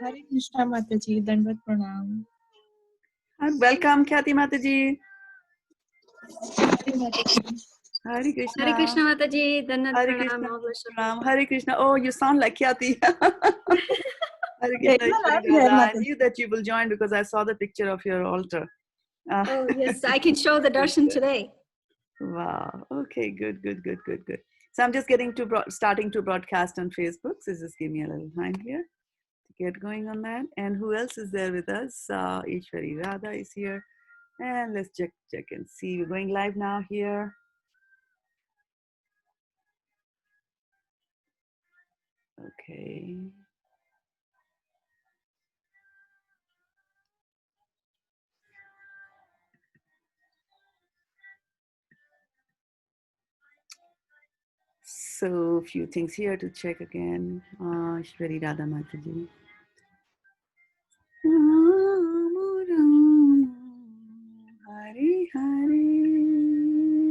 Hare Krishna Mataji, Dandavat Pranam. Welcome, Khyati Mataji. Hare Krishna Mataji, Dandavat Hare Pranam. Krishna, Pranam. Hare Krishna. Oh, you sound like Khyati. Hare Krishna, Ishwari Radha. I knew that you will join because I saw the picture of your altar. Oh, yes, I can show the darshan today. Wow. Okay, good. So I'm just starting to broadcast on Facebook. So just give me a little time here to get going on that. And who else is there with us? Ishwari Radha is here. And let's check and see. We're going live now here. Okay. So a few things here to check again. Shraddha Radha Mataji. Hari Hari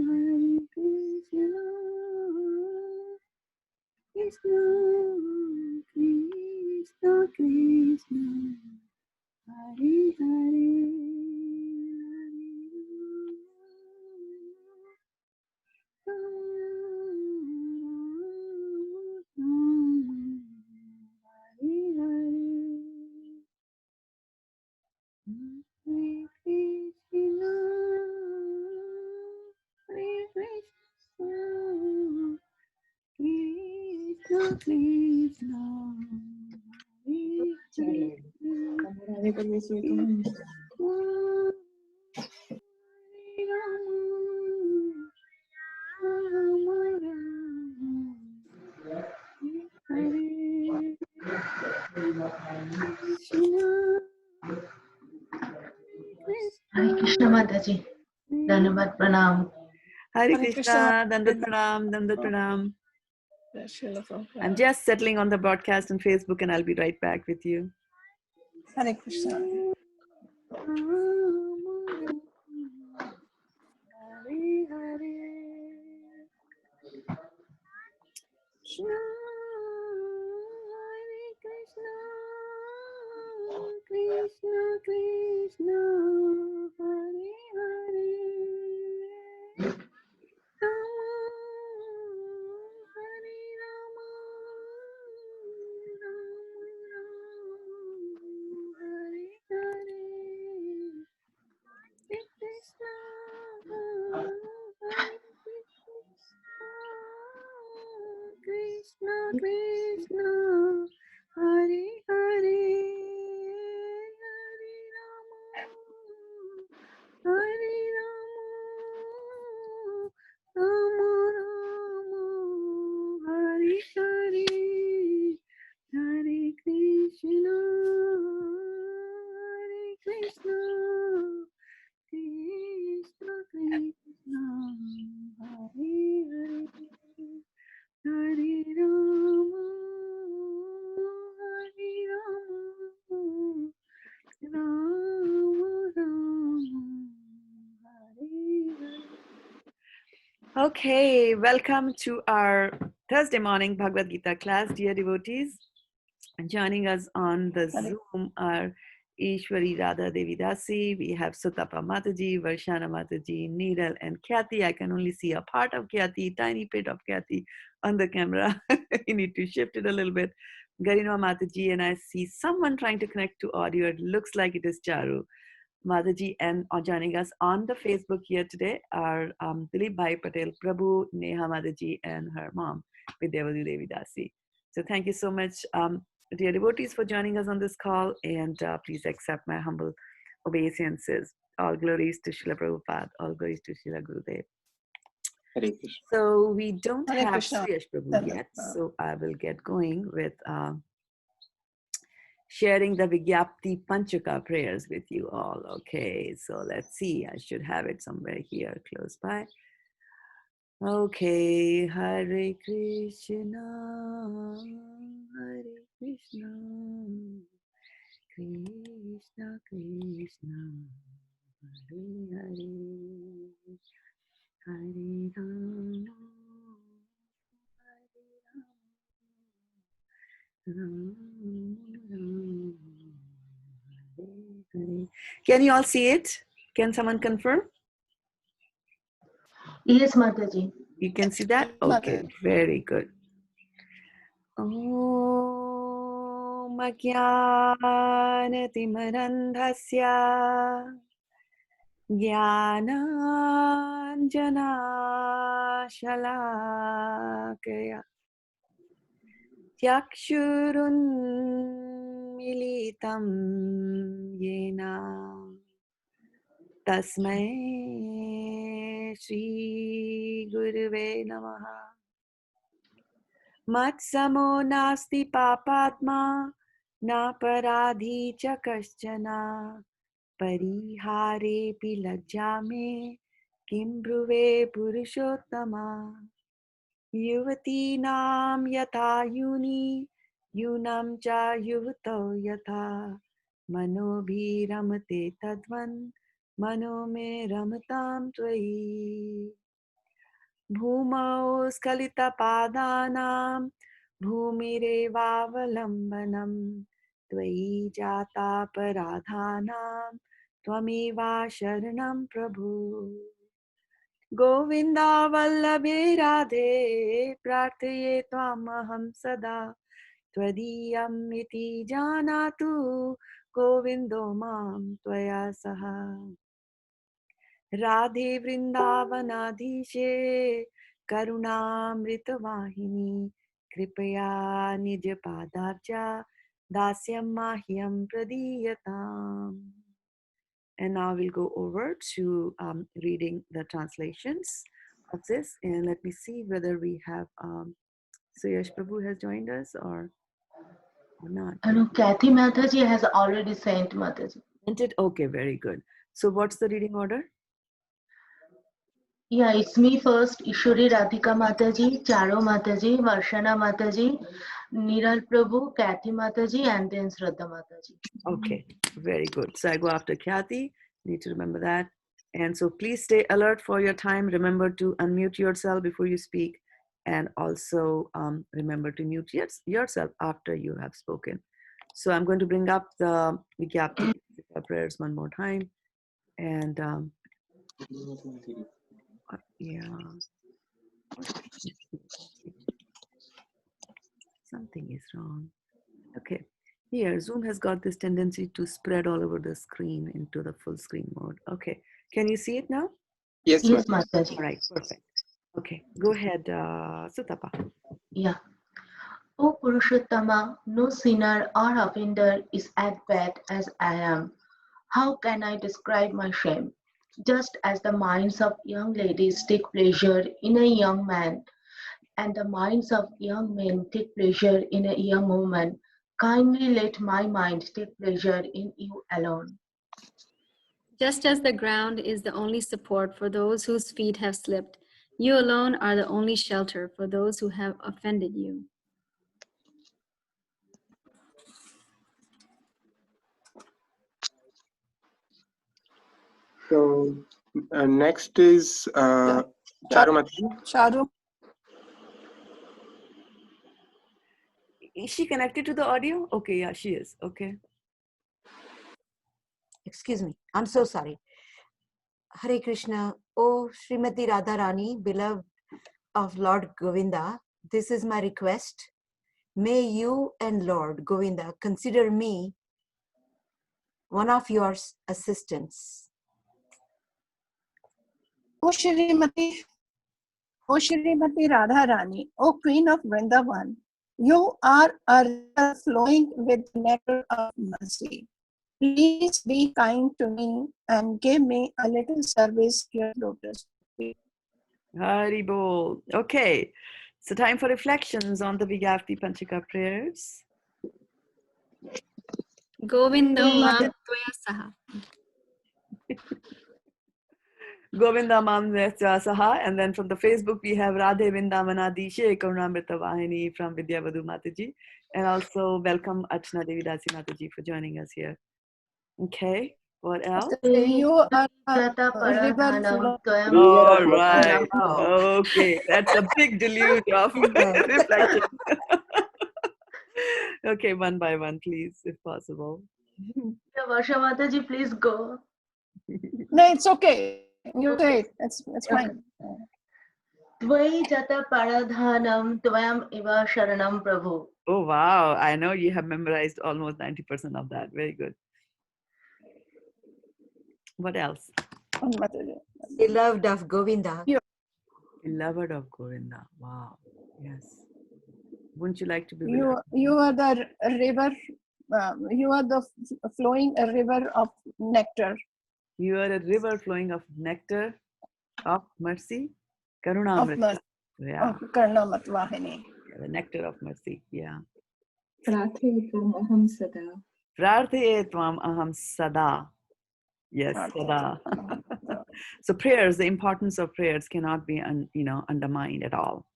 Hari Krishna Krishna Krishna Krishna Hari Hari Hare Krishna Mataji, Dandavat Pranam. Hare Krishna, Dandavat Pranam. I'm just settling on the broadcast on Facebook and I'll be right back with you. Hare Krishna. Hare Hare Krishna Hare Krishna Krishna Krishna Hare Hare Hare Rama Hare Hare Krishna Krishna Krishna Hare Hare Hare Rama Hare Rama Rama Rama Hare Hare Hare Krishna Hare Krishna Krishna Krishna Hare Hare Hare Rama Hare Rama Rama Rama Hare Hare. Okay, welcome to our Thursday morning Bhagavad Gita class, dear devotees. Joining us on the Zoom are Ishwari Radha-devi Dasi. We have Sutapa Mataji, Varshana Mataji, Neeral, and Khyati. I can only see a part of Khyati, tiny bit of Khyati on the camera. You need to shift it a little bit. Garima Mataji, and I see someone trying to connect to audio. It looks like it is Charu Mataji, and joining us on the Facebook here today are Dilip Bhai Patel Prabhu, Neha Mataji, and her mom, Vidyavati Devi Dasi. So thank you so much, dear devotees, for joining us on this call, and please accept my humble obeisances. All glories to Srila Prabhupada, all glories to Srila Gurudev. So we don't have Suyash Prabhu yet, so I will get going with sharing the Vigyapti Panchaka prayers with you all. Okay, so let's see. I should have it somewhere here close by. Okay, Hare Krishna, Hare Krishna, Krishna Krishna, Hare Hare, Hare Rama, Can you all see it? Can someone confirm? Yes, Mataji. You can see that? Okay, very good. Om Ajnanatimarandhasya Jnananjana Shalakaya Chakshurunmilitam Yena Tasmai Shri Guruve Namaha Matsamo nasti papatma na paradhi cha kaschana parihare pilajjame kim bruve purushottama yuvati nam yatha yuni yunam cha yuvato yatha manobhi ramate tadvan mano me ramatam tvayi Bhumau skalita padanam bhumirevaavalambanam Tvai jata paradhanam Tvameva sharanam prabhu Govinda vallabhe radhe Prarthaye tvamaham sada Twadiyam iti janatu Govindo mam tvaya saha Radhe Vrindavanadhishe Karunamrita Vahini Kripaya Nija Padabja Dasyam Mahyam Pradiyatam. And now we'll go over to reading the translations of this. And let me see whether we have Suyash Prabhu has joined us or not. Kathy Mataji has already sent Mataji. Sent it? Okay, very good. So what's the reading order? Yeah, it's me first. Ishwari Radhika Mataji, Charo Mataji, Varshana Mataji, Niral Prabhu, Kathy Mataji, and then Shraddha Mataji. Okay, very good. So I go after Kathy. Need to remember that. And so please stay alert for your time. Remember to unmute yourself before you speak. And also remember to mute yourself after you have spoken. So I'm going to bring up the Vigyapti prayers one more time. And yeah. Something is wrong. Okay. Here, Zoom has got this tendency to spread all over the screen into the full screen mode. Okay. Can you see it now? Yes, Yes, ma'am. Mataji. All right. Perfect. Okay. Go ahead, Sutapa. Yeah. O Purushottama, no sinner or offender is as bad as I am. How can I describe my shame? Just as the minds of young ladies take pleasure in a young man, and the minds of young men take pleasure in a young woman, kindly let my mind take pleasure in you alone. Just as the ground is the only support for those whose feet have slipped, you alone are the only shelter for those who have offended you. So next is Charumati. Charu. Is she connected to the audio? Okay, yeah, she is. Okay. Excuse me, I'm so sorry. Hare Krishna. Oh, Srimati Radharani, beloved of Lord Govinda, this is my request. May you and Lord Govinda consider me one of your assistants. O Shrimati Radharani, O Queen of Vrindavan, you are a river flowing with nectar of mercy. Please be kind to me and give me a little service here, lotus feet. Hari Bol. Okay. So time for reflections on the Vigyapti Panchika prayers. Govinda Mam Tvaya Saha. Govinda Mam Saha. And then from the Facebook, we have Radhe Vindavanadishe Karunamrita Vahini from Vidyavadhu Mataji. And also welcome Shraddha-devi Dasi Mataji for joining us here. Okay. What else? You are a river flowing. All right. Okay. That's a big deluge of reflection. Okay, one by one, please, if possible. Yeah, Varsha Mataji, please go. No, it's okay. You say it. It's Okay. fine. Tvai jata paradhanam tvayam eva sharanam prabhu. Oh, wow. I know you have memorized almost 90% of that. Very good. What else? On Mataji. Beloved of Govinda. Beloved of Govinda. Wow. Yes. Wouldn't you like to be You beloved? are the river. You are the flowing a river of nectar. You are a river flowing of nectar of mercy. Karuna Of Amrit. mercy. Yeah. Of Karnamat Vahini. The nectar of mercy. Yeah. Prathe aham sada. Prarthe tvam aham sada. Yes, sada. So prayers, the importance of prayers cannot be undermined at all.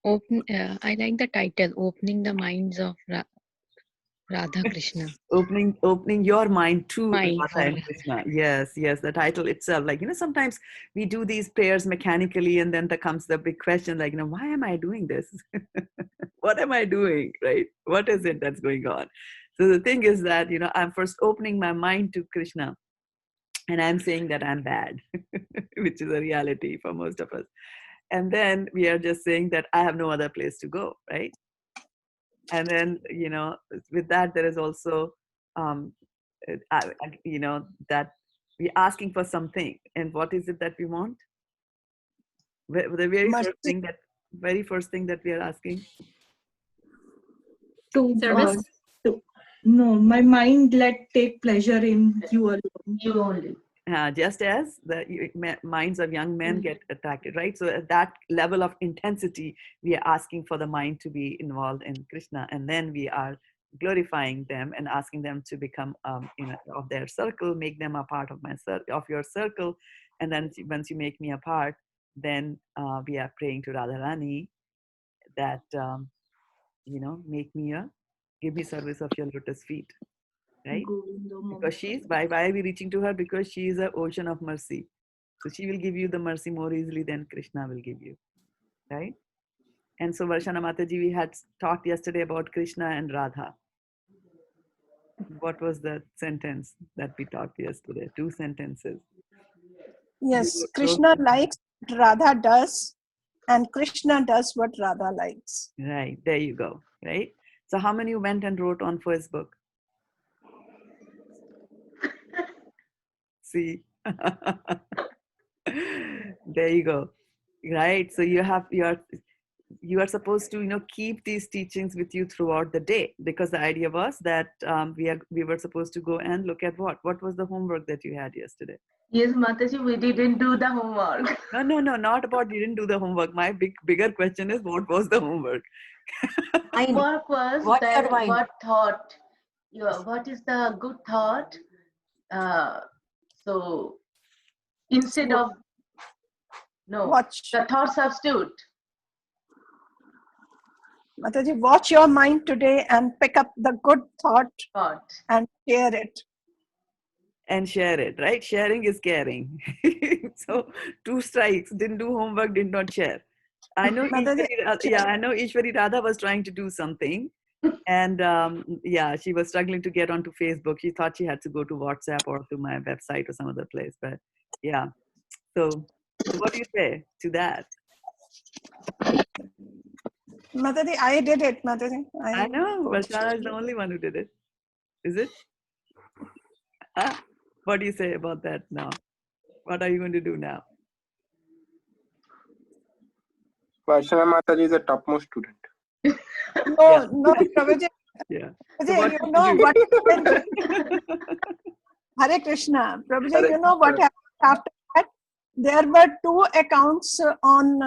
I like the title, Opening the Minds of Radha Krishna. Opening your mind to Mind Radha for and Krishna. Yes, the title itself. Like, sometimes we do these prayers mechanically, and then there comes the big question, like, why am I doing this? What am I doing, right? What is it that's going on? So the thing is that, I'm first opening my mind to Krishna, and I'm saying that I'm bad, which is a reality for most of us. And then we are just saying that I have no other place to go, right? And then, with that, there is also, that we're asking for something. And what is it that we want? The very first thing that we are asking. Service? No, my mind let take pleasure in you alone. You only. Just as the minds of young men get attracted, right? So at that level of intensity, we are asking for the mind to be involved in Krishna, and then we are glorifying them and asking them to become, of their circle, make them a part of your circle, and then once you make me a part, then we are praying to Radharani that give me service of your lotus feet. Right? Because why are we reaching to her? Because she is an ocean of mercy. So she will give you the mercy more easily than Krishna will give you. Right? And so Varshana Mataji, we had talked yesterday about Krishna and Radha. What was the sentence that we talked yesterday? 2 sentences. Yes, Krishna likes what Radha does, and Krishna does what Radha likes. Right, there you go. Right? So how many went and wrote on Facebook? See, there you go. Right. So you are supposed to keep these teachings with you throughout the day, because the idea was that we were supposed to go and look at what was the homework that you had yesterday. Yes, Mataji, we didn't do the homework. No, not about you didn't do the homework. My bigger question is, what was the homework? Homework was that what thought, what is the good thought? So instead of the thought substitute. Mataji, watch your mind today and pick up the good thought and share it. And share it, right? Sharing is caring. So 2 strikes, didn't do homework, did not share. I know Ishwari Radha was trying to do something, and she was struggling to get onto Facebook. She thought she had to go to WhatsApp or to my website or some other place, but yeah. So what do you say to that? Mataji, I did it, Mataji. I know, Varshana is the only one who did it. Is it? What do you say about that now? What are you going to do now? Varshana Mataji is a topmost student. No, Prabhuji. Yeah. So what what happened? Hare Krishna. Prabhuji, you know what happened after that? There were 2 accounts on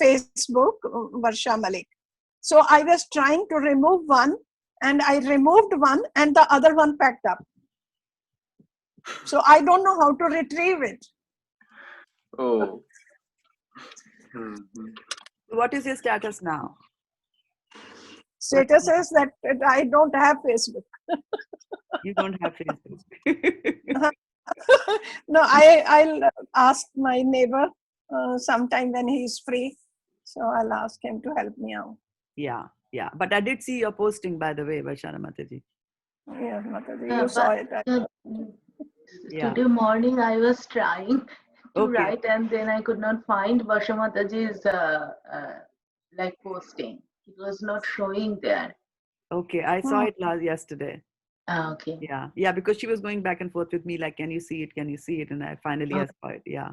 Facebook, Varsha Malik. So I was trying to remove one, and I removed one, and the other one packed up. So I don't know how to retrieve it. Oh. What is your status now? Status is that I don't have Facebook. You don't have Facebook. No, I'll ask my neighbor sometime when he's free. So I'll ask him to help me out. Yeah, yeah. But I did see your posting, by the way, Vaishana Mataji. Yes, Mataji, Yeah, you saw but it. Yeah. today morning I was trying to Okay. write, and then I could not find Vashamataji's like posting. It was not showing there. Okay. I saw it yesterday. Ah, okay. Yeah. Yeah. Because she was going back and forth with me, like, can you see it? Can you see it? And I finally I saw it. Yeah.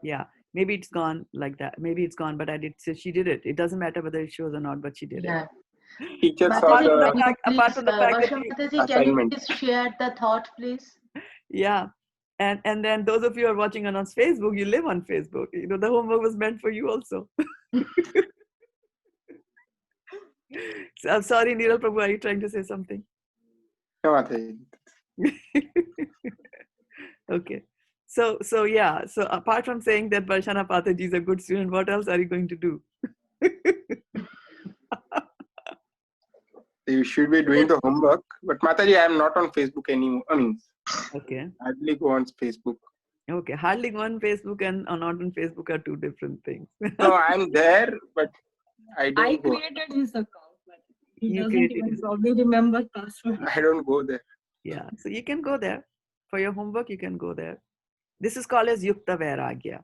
Yeah. Maybe it's gone like that. Maybe it's gone, but I did. So she did it. It doesn't matter whether it shows or not, but she did Yeah. it. Teacher saw Apart from the the fact, apart Please, from the fact that you, Vashamataji, can you assignment. please share the thought, please? yeah. And then those of you who are watching on Facebook, you live on Facebook. You know, the homework was meant for you also. So, I'm sorry, Neeral Prabhu, are you trying to say something? No, Mataji. Okay. So yeah. So apart from saying that Varshana Pataji is a good student, what else are you going to do? You should be doing the homework. But Mataji, I am not on Facebook anymore. I mean, Okay. I hardly go on Facebook. Okay. Hardly go on Facebook and not on Facebook are two different things. No, I'm there, but I I don't go. created his account, but he You doesn't created even his probably remember password. I don't go there. Yeah. So you can go there. For your homework, you can go there. This is called as Yukta Vairagya.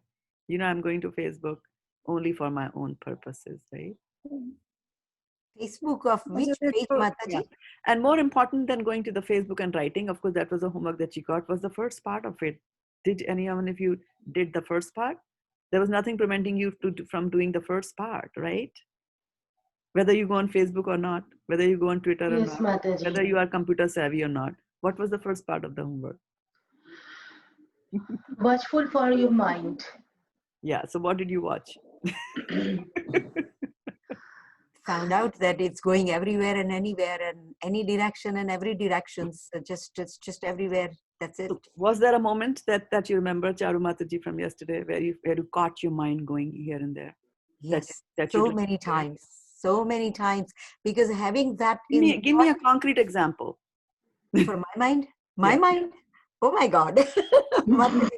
You know, I'm going to Facebook only for my own purposes, right? Facebook of which page, Yeah. Mataji? And more important than going to the Facebook and writing, of course, that was the homework that she got, was the first part of it. Did anyone of you did the first part? There was nothing preventing you from doing the first part, right? Whether you go on Facebook or not, whether you go on Twitter or Yes, not, Mataji. whether you are computer savvy or not. What was the first part of the homework? Watchful for your mind. Yeah. So what did you watch? Found out that it's going everywhere and anywhere and any direction and every direction. So it's just everywhere. That's it. Was there a moment that you remember, Charu Mataji, from yesterday where you caught your mind going here and there? Yes, that so you'd like many to share? times. Because having that Give me a concrete example. for my mind, my Yeah. mind. Oh my God. Mataji,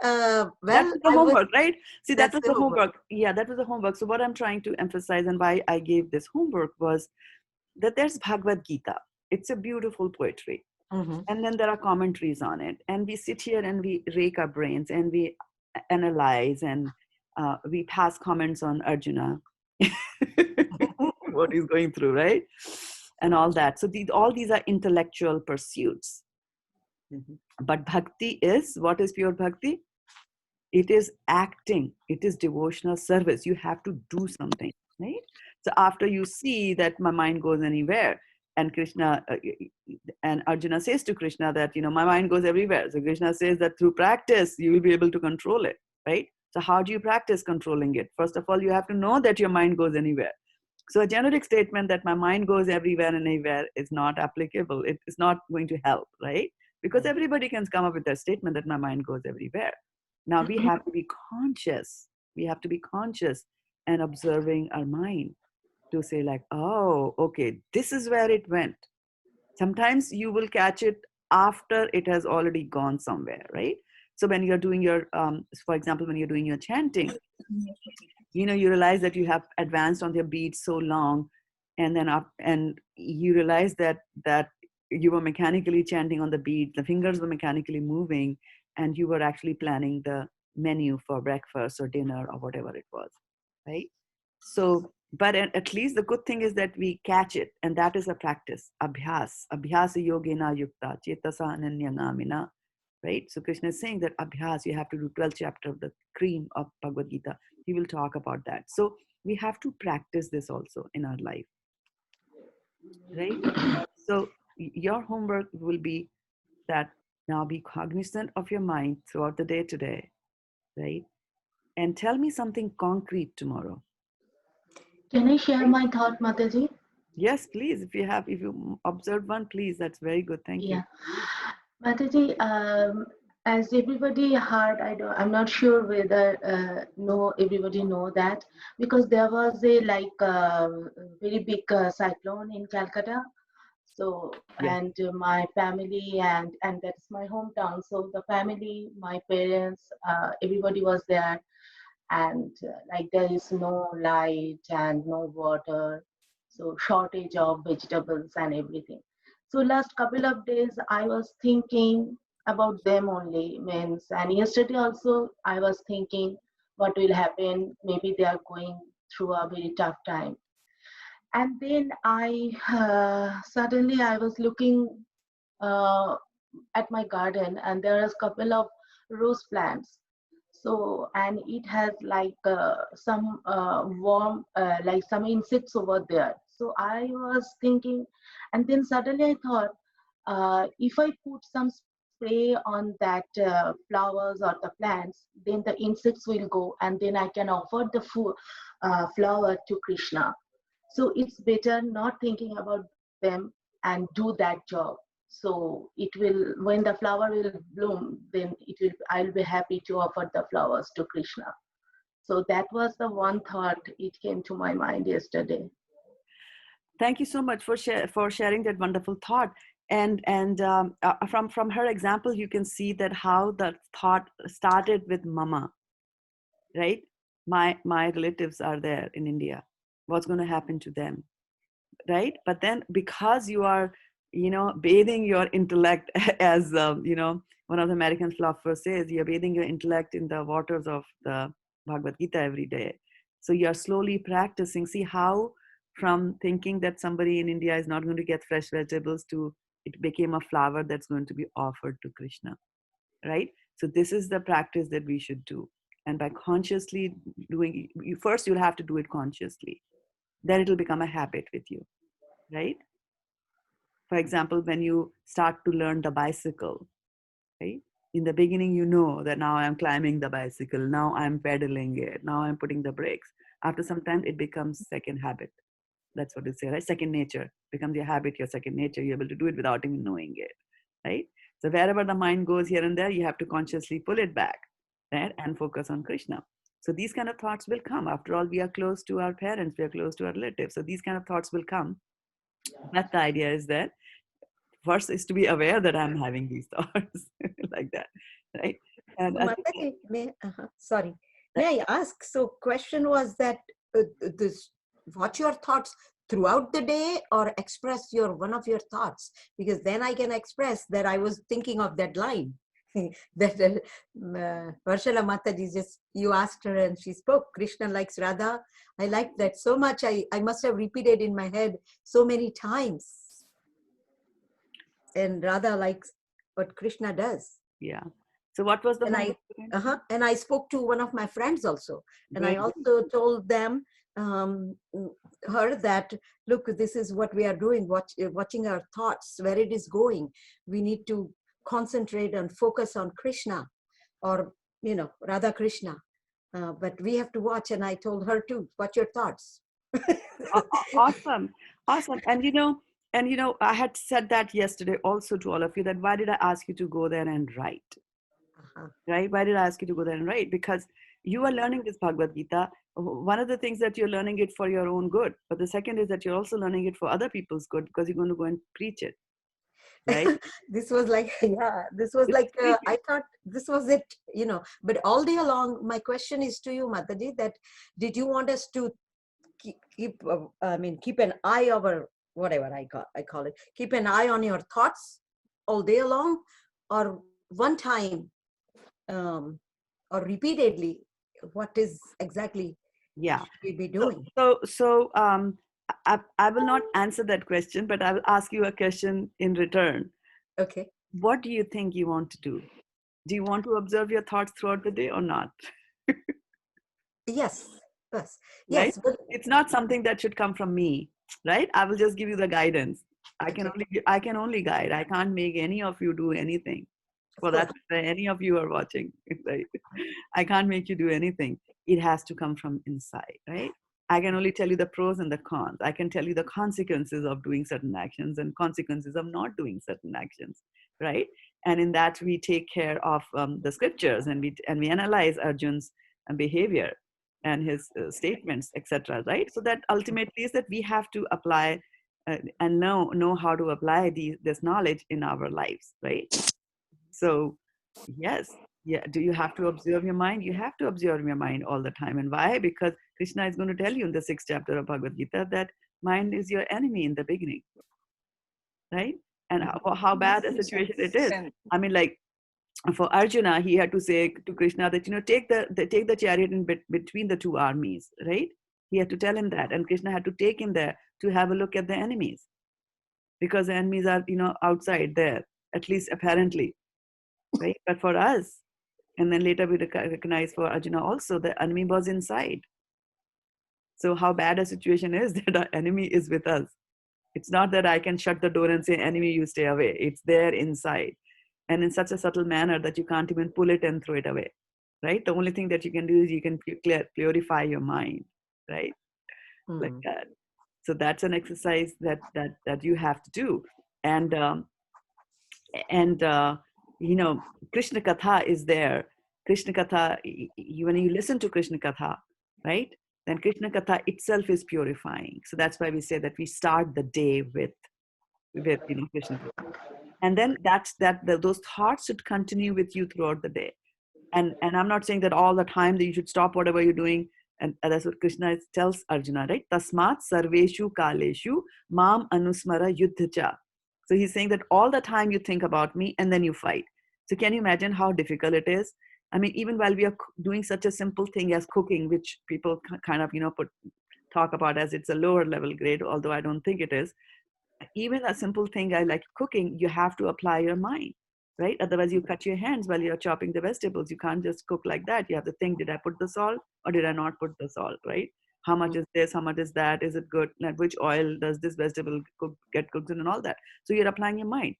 That well, was the homework, right? See, that that's was the the homework. homework. Yeah, that was the homework. So what I'm trying to emphasize and why I gave this homework was that there's Bhagavad Gita. It's a beautiful poetry. Mhm. And then there are commentaries on it. And we sit here and we rake our brains and we analyze and we pass comments on Arjuna, what he's going through, right? And all that. So all these are intellectual pursuits. Mhm. But bhakti is, what is pure bhakti? It is acting. It is devotional service. You have to do something, right? So after you see that my mind goes anywhere, and Krishna and Arjuna says to Krishna that, my mind goes everywhere. So Krishna says that through practice, you will be able to control it, right? So how do you practice controlling it? First of all, you have to know that your mind goes anywhere. So a generic statement that my mind goes everywhere and anywhere is not applicable. It is not going to help, right? Because everybody can come up with that statement that my mind goes everywhere. Now we have to be conscious. We have to be conscious and observing our mind to say like, oh, okay, this is where it went. Sometimes you will catch it after it has already gone somewhere, right? So when you're doing your, for example, when you're doing your chanting, you realize that you have advanced on your beat so long, and then and you realize that you were mechanically chanting on the beat, the fingers were mechanically moving, and you were actually planning the menu for breakfast or dinner or whatever it was, right? So, but at least the good thing is that we catch it, and that is a practice. Abhyasa yogena yukta chetasa ananya namina, right? So Krishna is saying that abhyas, you have to do 12th chapter of the cream of Bhagavad Gita. He will talk about that. So we have to practice this also in our life, right? So your homework will be that now be cognizant of your mind throughout the day today, right? And tell me something concrete tomorrow. Can I share my thought, Mataji? Yes, please. If you observed one, please. That's very good. Thank you. Yeah. Mataji, as everybody heard, I'm not sure whether everybody know that, because there was a very big cyclone in Calcutta. So, Yes. and my family and that's my hometown. So the family, my parents, everybody was there. and like there is no light and no water, so shortage of vegetables and everything. So last couple of days I was thinking about them only, means, and yesterday also I was thinking what will happen, maybe they are going through a very tough time. And then I suddenly I was looking uh, at my garden, and there is a couple of rose plants. So, and it has like some warm, like some insects over there. So I was thinking, and then suddenly I thought, if I put some spray on that flowers or the plants, then the insects will go, and then I can offer the flower to Krishna. So it's better not thinking about them and do that job. So it will, when the flower will bloom, then it will, I'll be happy to offer the flowers to Krishna. So that was the one thought it came to my mind yesterday. Thank you so much for sharing that wonderful thought. And from her example, you can see that how the thought started with mama, right? My relatives are there in India. What's going to happen to them, right? But then because you are, bathing your intellect, as one of the American philosophers says, you're bathing your intellect in the waters of the Bhagavad Gita every day. So you're slowly practicing. See how from thinking that somebody in India is not going to get fresh vegetables to it became a flower that's going to be offered to Krishna, right? So this is the practice that we should do. And by consciously doing, first you'll have to do it consciously. Then it'll become a habit with you, right? For example, when you start to learn the bicycle, right? In the beginning, you know that now I'm climbing the bicycle, now I'm pedaling it, now I'm putting the brakes. After some time, it becomes second habit. That's what they say, right? Second nature becomes your habit, your second nature. You're able to do it without even knowing it, right? So wherever the mind goes here and there, you have to consciously pull it back, right? And focus on Krishna. So these kind of thoughts will come. After all, we are close to our parents, we are close to our relatives. So these kind of thoughts will come. But the idea is that first is to be aware that I'm having these thoughts like that, right? And So Mataji, sorry, may I ask? So question was that this, watch your thoughts throughout the day or express one of your thoughts, because then I can express that I was thinking of that line. That Varshala Mataji, just you asked her and she spoke, Krishna likes Radha. I liked that so much. I must have repeated in my head so many times. And Radha likes what Krishna does. Yeah. So what was the and I spoke to one of my friends also, and I also told them her that, look, this is what we are doing, watching our thoughts, where it is going. We need to concentrate and focus on Krishna, or Radha Krishna, but we have to watch. And I told her too, watch your thoughts. Awesome. And I had said that yesterday also to all of you, that why did I ask you to go there and write? Right? Why did I ask you to go there and write? Because you are learning this Bhagavad Gita. One of the things that you're learning it for your own good, but the second is that you're also learning it for other people's good, because you're going to go and preach it. Right? This was like, I thought this was it, but all day long, my question is to you, Mataji, that did you want us to keep an eye over whatever I call it, keep an eye on your thoughts all day long, or one time, or repeatedly? What is exactly should we be doing? So I will not answer that question, but I will ask you a question in return. Okay. What do you think you want to do? Do you want to observe your thoughts throughout the day or not? Yes. Right? Yes. But it's not something that should come from me, right? I will just give you the guidance. I can only guide. I can't make any of you do anything. For that, any of you are watching, right? I can't make you do anything. It has to come from inside, right? I can only tell you the pros and the cons. I can tell you the consequences of doing certain actions and consequences of not doing certain actions, right? And in that, we take care of the scriptures, and we analyze Arjun's behavior and his statements, etc. Right? So that ultimately is that we have to apply and know how to apply this knowledge in our lives, right? So yes, Yeah. Do you have to observe your mind? You have to observe your mind all the time. And why? Because Krishna is going to tell you in the 6th chapter of Bhagavad Gita that mind is your enemy in the beginning, right? And how bad a situation it is. I mean, like for Arjuna, he had to say to Krishna that, take the chariot in between the two armies, right? He had to tell him that, and Krishna had to take him there to have a look at the enemies, because the enemies are, outside there, at least apparently, right? But for us, and then later we recognize for Arjuna also, the enemy was inside. So how bad a situation is that our enemy is with us. It's not that I can shut the door and say, enemy, you stay away. It's there inside. And in such a subtle manner that you can't even pull it and throw it away, right? The only thing that you can do is you can purify your mind, right? Like that. So that's an exercise that you have to do. And Krishna Katha is there. Krishna Katha, when you listen to Krishna Katha, right? Then Krishna Katha itself is purifying. So that's why we say that we start the day with Krishna Katha. And then those thoughts should continue with you throughout the day. And I'm not saying that all the time that you should stop whatever you're doing. And that's what Krishna tells Arjuna, right? Tasmat sarveshu kaleshu mam anusmara yuddhacha. So he's saying that all the time you think about me and then you fight. So can you imagine how difficult it is? I mean, even while we are doing such a simple thing as cooking, which people kind of, talk about as it's a lower level grade, although I don't think it is. Even a simple thing like cooking, you have to apply your mind, right? Otherwise you cut your hands while you're chopping the vegetables. You can't just cook like that. You have to think, did I put the salt or did I not put the salt, right? How much is this? How much is that? Is it good? Which oil does this vegetable get cooked in and all that? So you're applying your mind.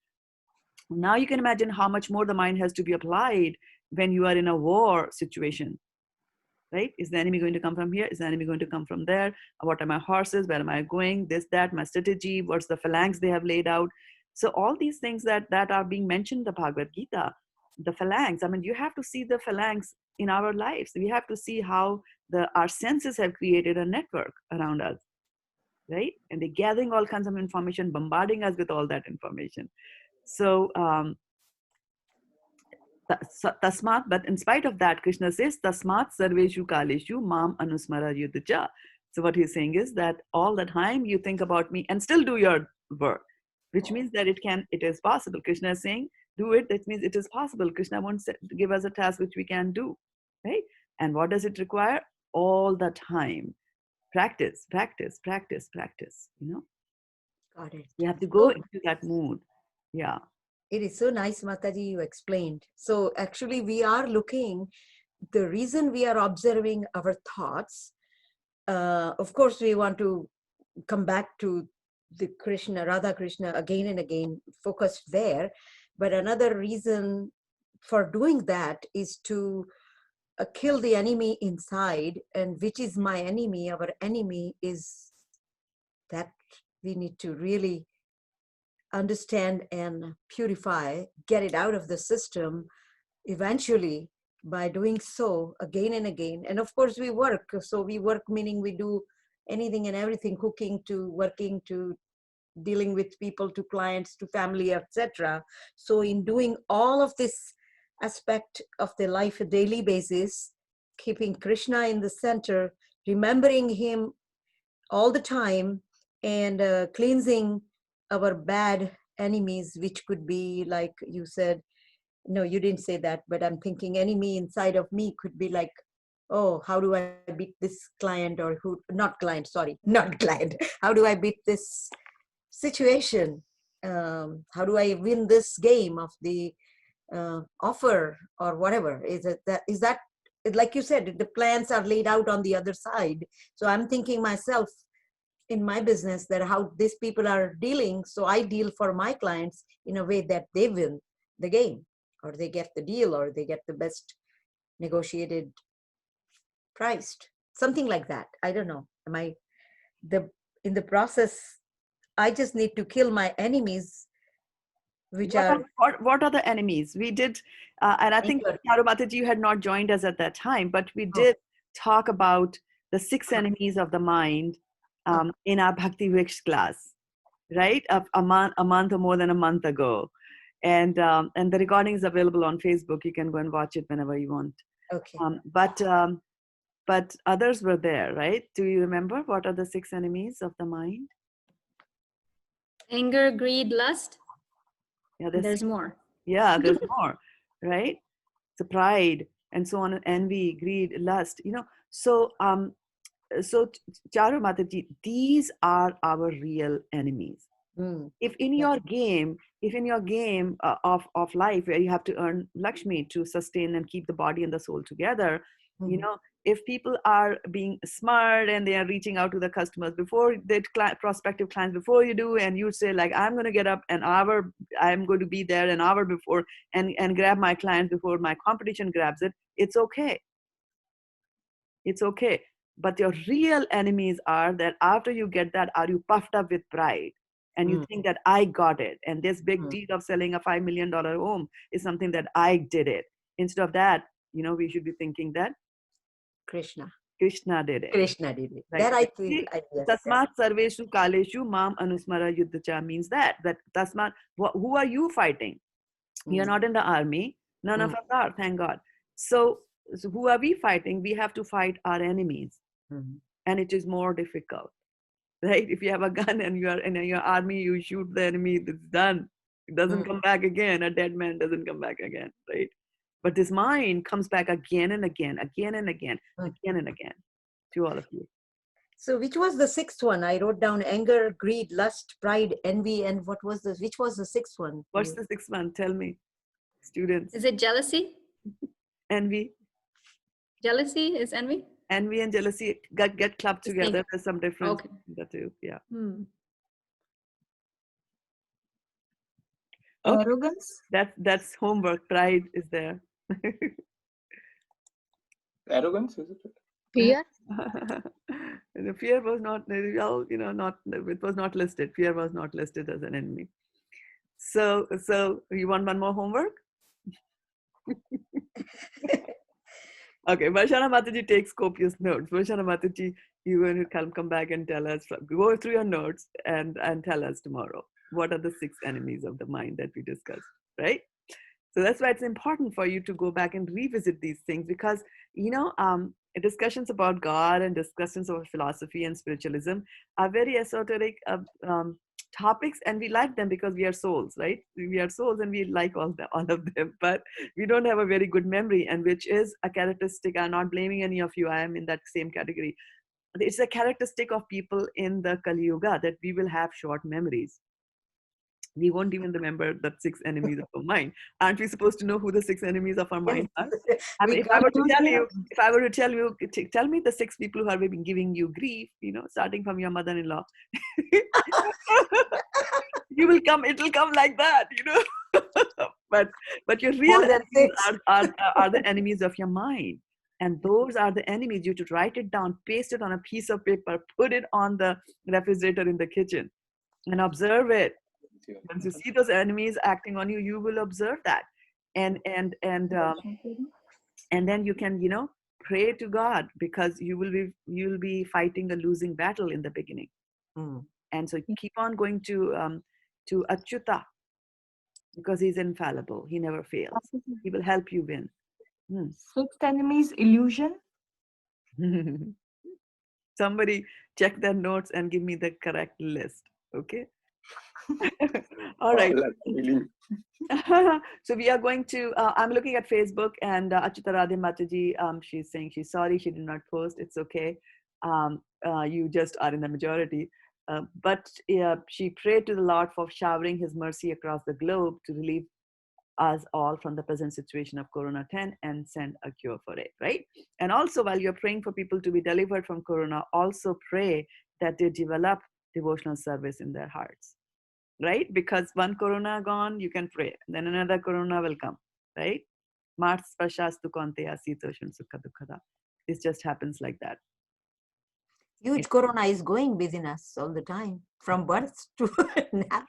Now you can imagine how much more the mind has to be applied when you are in a war situation, right? Is the enemy going to come from here? Is the enemy going to come from there? What are my horses? Where am I going? This, that, my strategy, what's the phalanx they have laid out? So all these things that are being mentioned in the Bhagavad Gita, the phalanx, I mean, you have to see the phalanx in our lives. We have to see how our senses have created a network around us, right? And they're gathering all kinds of information, bombarding us with all that information. So, Tasmat, but in spite of that, Krishna says, Tasmat sarveshu kaleshu mam anusmara yuddhacha. So what he's saying is that all the time you think about me and still do your work, which means that it is possible. Krishna is saying, do it. That means it is possible. Krishna won't give us a task which we can do, right? And what does it require? All the time. Practice, practice, practice, practice, Got it. You have to go into that mood. Yeah. It is so nice, Mataji, you explained. So actually we are looking, the reason we are observing our thoughts, of course we want to come back to the Krishna, Radha Krishna again and again, focused there. But another reason for doing that is to kill the enemy inside. And which is my enemy? Our enemy is that we need to really understand and purify, get it out of the system eventually by doing so again and again. And of course we work. So we work meaning we do anything and everything, cooking to working to dealing with people, to clients, to family, etc. So in doing all of this aspect of the life, a daily basis, keeping Krishna in the center, remembering him all the time, and cleansing our bad enemies, which could be like you said, no, you didn't say that, but I'm thinking enemy inside of me could be like, oh, how do I beat this client, or not client, how do I beat this situation? How do I win this game of the offer or whatever? Is that like you said, the plans are laid out on the other side. So I'm thinking myself in my business that how these people are dealing, so I deal for my clients in a way that they win the game, or they get the deal, or they get the best negotiated priced, something like that. I don't know. In the process, I just need to kill my enemies, which what are the enemies? We did, and I think Charubataji, you had not joined us at that time, but we did talk about the 6 enemies of the mind in our Bhakti Vriks class, right? A month or more than a month ago. And the recording is available on Facebook. You can go and watch it whenever you want. Okay. But others were there, right? Do you remember what are the 6 enemies of the mind? Anger, greed, lust. Yeah, There's more. Yeah, there's more, right? The pride and so on, envy, greed, lust. So Charu Mataji, these are our real enemies. If in your game of life, where you have to earn Lakshmi to sustain and keep the body and the soul together, if people are being smart and they are reaching out to the customers before the prospective clients before you do, and you say like, I'm going to get up an hour, I'm going to be there an hour before and grab my client before my competition grabs it, it's okay. It's okay. But your real enemies are that after you get that, are you puffed up with pride? And you think that I got it. And this big deal of selling a $5 million home is something that I did it. Instead of that, we should be thinking that Krishna did it. Krishna did it. Right. That I feel. Yes. Tasmat sarveshu kaleshu mam anusmara yuddhacha means that tasmat, who are you fighting? You're not in the army. None of us are, thank God. So who are we fighting? We have to fight our enemies. And it is more difficult, right? If you have a gun and you are in your army, you shoot the enemy, it's done. It doesn't come back again. A dead man doesn't come back again, right? But this mind comes back again and again, again and again, again and again to all of you. So which was the 6th one? I wrote down anger, greed, lust, pride, envy, and which was the 6th one? What's the 6th one? Tell me, students. Is it jealousy? Envy. Jealousy is envy? Envy and jealousy get clubbed together. There's some difference in the two. Yeah. Okay. Arrogance. That's homework. Pride is there. Arrogance, is it? Fear. The fear was not, it was not listed. Fear was not listed as an enemy. So you want one more homework? Okay, Varshana Mataji takes copious notes. Varshana Mataji, you will come back and tell us, go through your notes and tell us tomorrow what are the 6 enemies of the mind that we discussed, right? So that's why it's important for you to go back and revisit these things, because discussions about God and discussions about philosophy and spiritualism are very esoteric topics, and we like them because we are souls, right? We are souls and we like all of them, but we don't have a very good memory, and which is a characteristic. I'm not blaming any of you. I am in that same category. It's a characteristic of people in the Kali Yuga that we will have short memories. We won't even remember the 6 enemies of our mind. Aren't we supposed to know who the 6 enemies of our mind are? I mean, if I were to tell you, tell me the 6 people who have been giving you grief, starting from your mother-in-law. It will come like that, but your real enemies are the enemies of your mind. And those are the enemies. You have to write it down, paste it on a piece of paper, put it on the refrigerator in the kitchen, and observe it. Once you see those enemies acting on you, you will observe that, and then you can pray to God, because you will be fighting a losing battle in the beginning. And so keep on going to Achyuta, because he's infallible. He never fails. He will help you win. 6th enemy is illusion. Somebody check their notes and give me the correct list. Okay. All right. So we are going to, I'm looking at Facebook, and Achyuta Radhe Mataji, she's saying she's sorry she did not post. It's okay. You just are in the majority. But she prayed to the Lord for showering his mercy across the globe to relieve us all from the present situation of Corona 10 and send a cure for it, right? And also, while you're praying for people to be delivered from Corona, also pray that they develop devotional service in their hearts, right? Because one Corona gone, you can pray. Then another Corona will come, right? Mars Spashastu Konteya Sitoshan Sukha Dukkada. This just happens like that. Huge Corona is going within us all the time, from birth to now.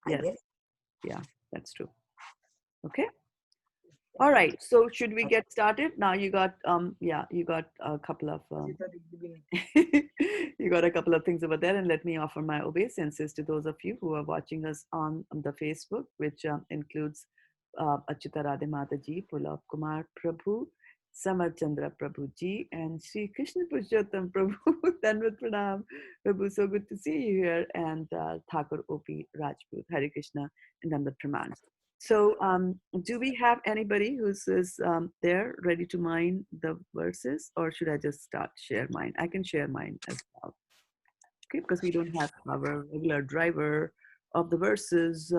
Yes. Yeah, that's true. Okay. All right, so should we get started? Now you got you got a couple of you got a couple of things over there, and let me offer my obeisances to those of you who are watching us on the Facebook, which includes Achyuta Radhe Mataji, Pulab Kumar Prabhu, Samar Chandra Prabhu Ji, and Sri Krishna Purushottam Prabhu. Danvat Pranam Prabhu, so good to see you here, and Thakur O.P. Rajput, Hare Krishna, and Danvat Pranam. So do we have anybody who's there ready to mine the verses, or should I just start share mine? I can share mine as well. Okay, because we don't have our regular driver of the verses,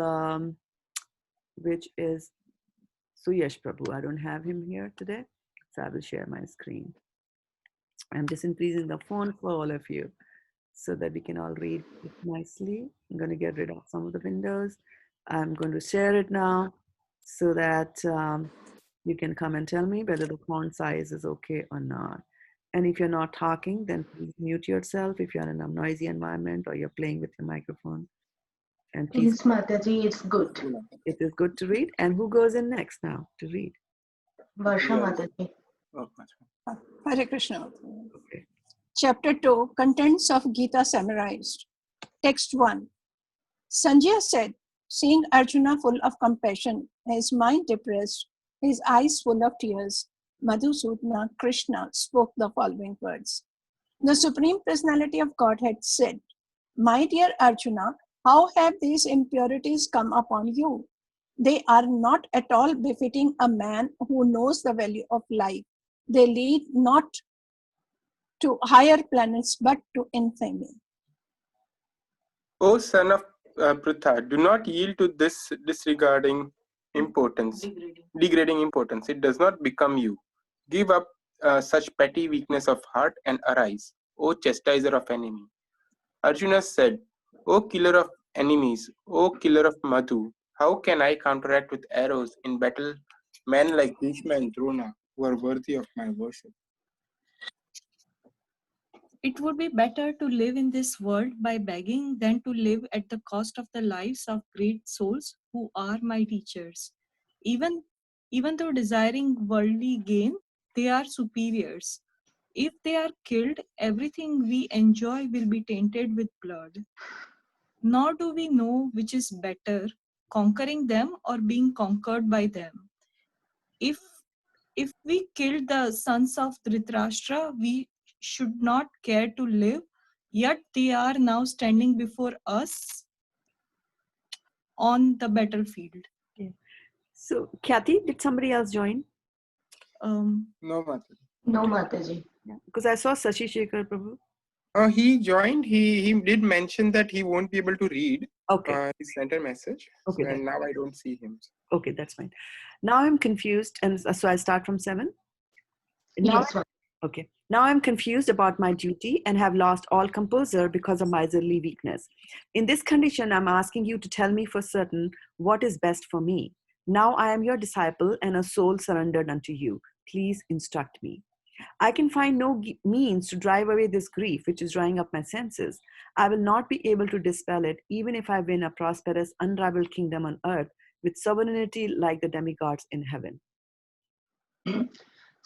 which is Suyash Prabhu. I don't have him here today, so I will share my screen. I'm just increasing the font for all of you so that we can all read it nicely. I'm going to get rid of some of the windows. I'm going to share it now so that you can come and tell me whether the font size is okay or not. And if you're not talking, then please mute yourself if you're in a noisy environment or you're playing with your microphone. And please, Yes, Mataji, it's good. it is good to read. And who goes in next now to read? Varsha Mataji. Hare Krishna. Okay. Chapter 2, Contents of Gita summarized. Text 1. Sanjaya said, seeing Arjuna full of compassion, his mind depressed, his eyes full of tears, Madhusudana Krishna spoke the following words. The Supreme Personality of Godhead said, my dear Arjuna, how have these impurities come upon you? They are not at all befitting a man who knows the value of life. They lead not to higher planets but to infamy. O son of Pritha, do not yield to this degrading importance. It does not become you. Give up such petty weakness of heart and arise, O chastiser of enemy. Arjuna said, O killer of enemies, O killer of Madhu, how can I counteract with arrows in battle men like Bhishma and Drona who are worthy of my worship? It would be better to live in this world by begging than to live at the cost of the lives of great souls who are my teachers. Even though desiring worldly gain, they are superiors. If they are killed, everything we enjoy will be tainted with blood. Nor do we know which is better, conquering them or being conquered by them. If we killed the sons of Dhritarashtra, we should not care to live, yet they are now standing before us on the battlefield. Okay. So, Khyati, did somebody else join? No, Mataji. No, Mataji. Yeah, because I saw Sashi Shekhar Prabhu. He joined. He did mention that he won't be able to read. Okay. He sent a message. Okay. And now I don't see him. Okay, that's fine. Now I'm confused, and so I start from 7. Yes, okay. Now I'm confused about my duty and have lost all composure because of miserly weakness. In this condition, I'm asking you to tell me for certain what is best for me. Now I am your disciple and a soul surrendered unto you. Please instruct me. I can find no means to drive away this grief which is drying up my senses. I will not be able to dispel it even if I win a prosperous, unrivaled kingdom on earth with sovereignty like the demigods in heaven.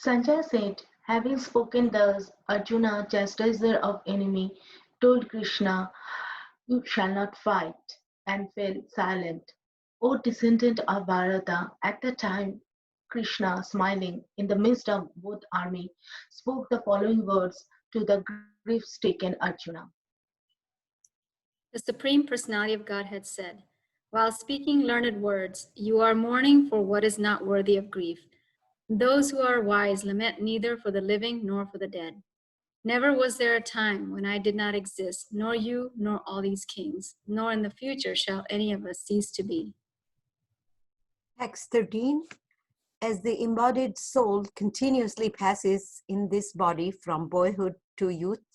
Sanjaya said, having spoken thus, Arjuna, chastiser of enemy, told Krishna, you shall not fight, and fell silent. O descendant of Bharata, at the time Krishna, smiling in the midst of both army, spoke the following words to the grief-stricken Arjuna. The Supreme Personality of Godhead said, while speaking learned words, you are mourning for what is not worthy of grief. Those who are wise lament neither for the living nor for the dead. Never was there a time when I did not exist, nor you, nor all these kings, nor in the future shall any of us cease to be. Text 13. As the embodied soul continuously passes in this body from boyhood to youth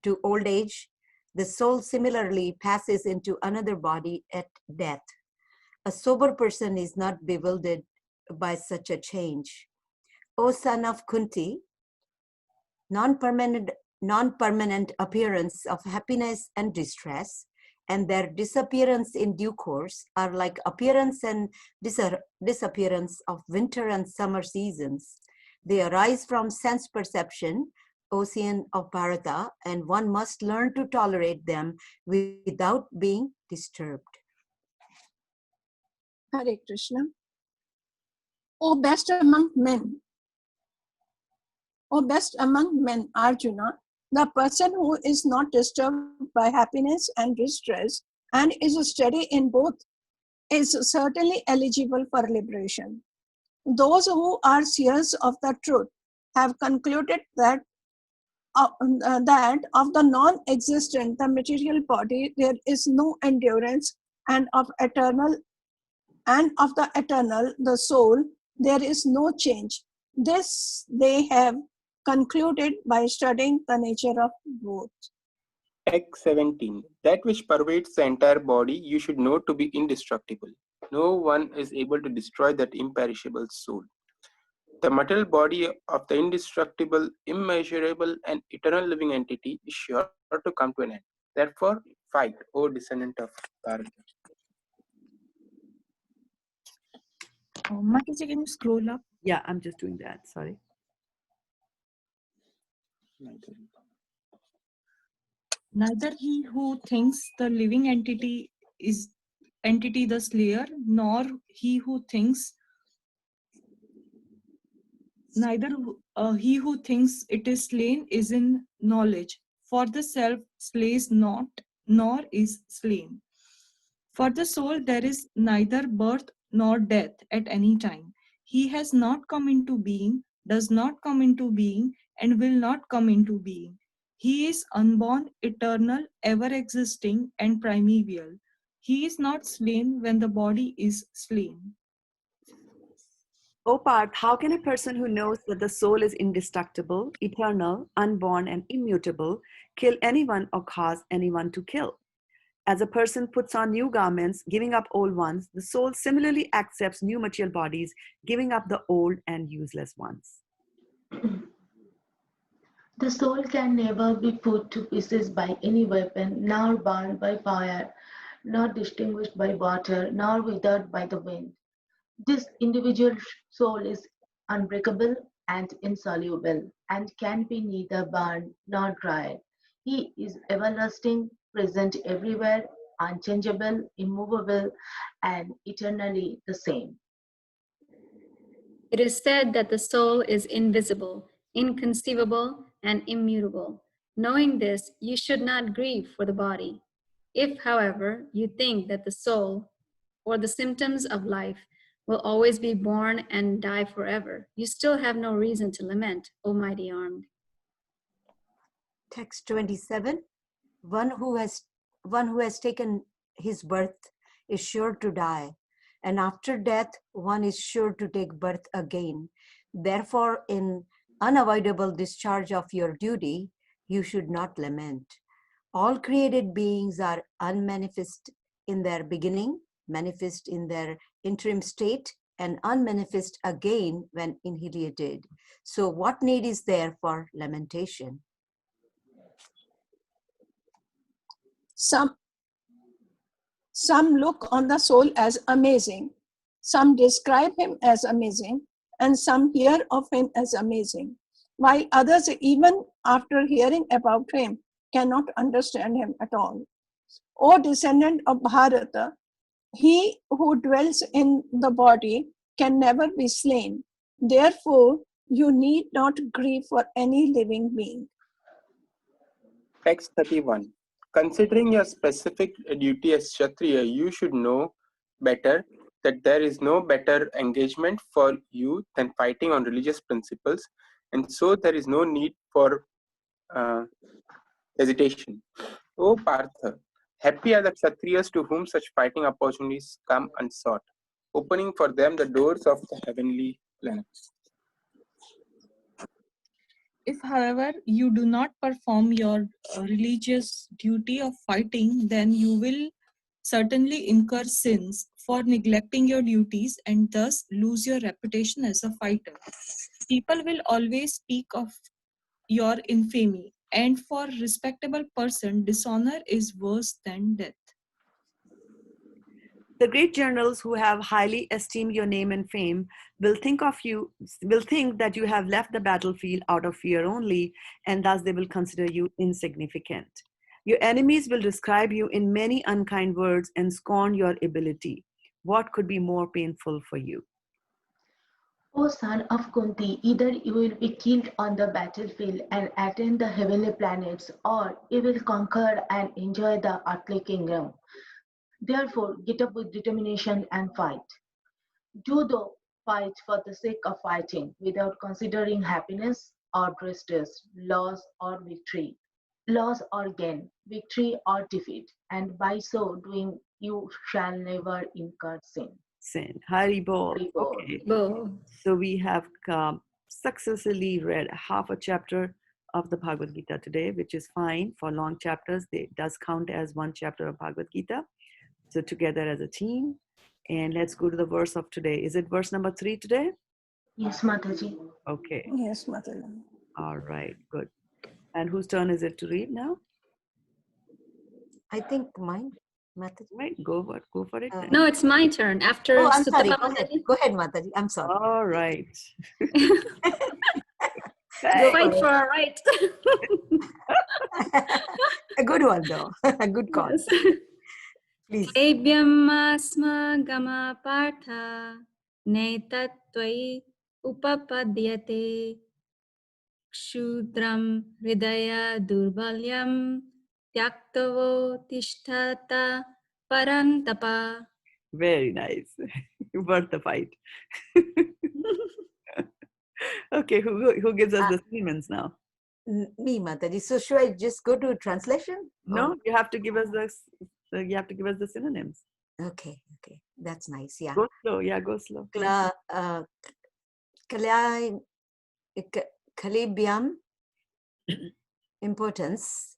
to old age, the soul similarly passes into another body at death. A sober person is not bewildered by such a change. O son of Kunti, non-permanent appearance of happiness and distress, and their disappearance in due course are like appearance and disappearance of winter and summer seasons. They arise from sense perception, ocean of Bharata, and one must learn to tolerate them without being disturbed. Hare Krishna. O best among men, O best among men, Arjuna, the person who is not disturbed by happiness and distress and is steady in both is certainly eligible for liberation. Those who are seers of the truth have concluded that of the non-existent, the material body, there is no endurance, and of the eternal, the soul, there is no change. This they have concluded by studying the nature of both. Text 17. That which pervades the entire body you should know to be indestructible. No one is able to destroy that imperishable soul. The material body of the indestructible, immeasurable, and eternal living entity is sure to come to an end. Therefore, fight, O descendant of Bharata. Mataji, can you scroll up? Yeah, I'm just doing that. Sorry. Neither he who thinks the living entity is entity the slayer, nor he who thinks he who thinks it is slain is in knowledge. For the self slays not, nor is slain. For the soul there is neither birth nor death at any time. He has not come into being, does not come into being, and will not come into being. He is unborn, eternal, ever-existing, and primeval. He is not slain when the body is slain. O Parth, how can a person who knows that the soul is indestructible, eternal, unborn, and immutable kill anyone or cause anyone to kill? As a person puts on new garments, giving up old ones, the soul similarly accepts new material bodies, giving up the old and useless ones. The soul can never be put to pieces by any weapon, nor burned by fire, nor distinguished by water, nor withered by the wind. This individual soul is unbreakable and insoluble, and can be neither burned nor dried. He is everlasting, present everywhere, unchangeable, immovable, and eternally the same. It is said that the soul is invisible, inconceivable, and immutable. Knowing this, you should not grieve for the body. If, however, you think that the soul, or the symptoms of life, will always be born and die forever, you still have no reason to lament, O mighty armed. Text 27. One who has taken his birth is sure to die, and after death one is sure to take birth again. Therefore, in unavoidable discharge of your duty, you should not lament. All created beings are unmanifest in their beginning, manifest in their interim state, and unmanifest again when annihilated. So what need is there for lamentation? Some look on the soul as amazing, some describe him as amazing, and some hear of him as amazing, while others, even after hearing about him, cannot understand him at all. O descendant of Bharata, he who dwells in the body can never be slain. Therefore, you need not grieve for any living being. Text 31. Considering your specific duty as Kshatriya, you should know better that there is no better engagement for you than fighting on religious principles, and so there is no need for hesitation. O Partha, happy are the Kshatriyas to whom such fighting opportunities come unsought, opening for them the doors of the heavenly planets. If, however, you do not perform your religious duty of fighting, then you will certainly incur sins for neglecting your duties and thus lose your reputation as a fighter. People will always speak of your infamy, and for a respectable person, dishonor is worse than death. The great generals who have highly esteemed your name and fame will think that you have left the battlefield out of fear only, and thus they will consider you insignificant. Your enemies will describe you in many unkind words and scorn your ability. What could be more painful for you? O son of Kunti, either you will be killed on the battlefield and attain the heavenly planets, or you will conquer and enjoy the earthly kingdom. Therefore, get up with determination and fight. Do the fight for the sake of fighting, without considering happiness or distress, loss or gain, victory or defeat, and by so doing you shall never incur sin. Sin. Hari Bol. Hari Bol. Okay. Bo. So we have successfully read half a chapter of the Bhagavad Gita today, which is fine for long chapters. It does count as one chapter of Bhagavad Gita. So together as a team. And let's go to the verse of today. Is it verse number 3 today? Yes, Mataji. Okay. Yes, Mataji. All right. Good. And whose turn is it to read now? I think mine, Mataji. Right. Go for it. Then. No, it's my turn. After Oh, I'm sorry. Sutapa Go ahead. Mataji. Go ahead, Mataji. I'm sorry. All right. Fight for our right. A good one, though. A good call. Yes. Please. Ebyam asma gama partha netattvai upapadyate kshudram hridaya durbalyam tyaktavo tishtata parantapa. Very nice. Worth the fight. Okay, who gives us the synonyms now? Me, Mataji. So should I just go to translation? No, Or- you have to give us the synonyms. Okay. That's nice. Yeah. Go slow. Yeah, go slow. Kalibyam, importance.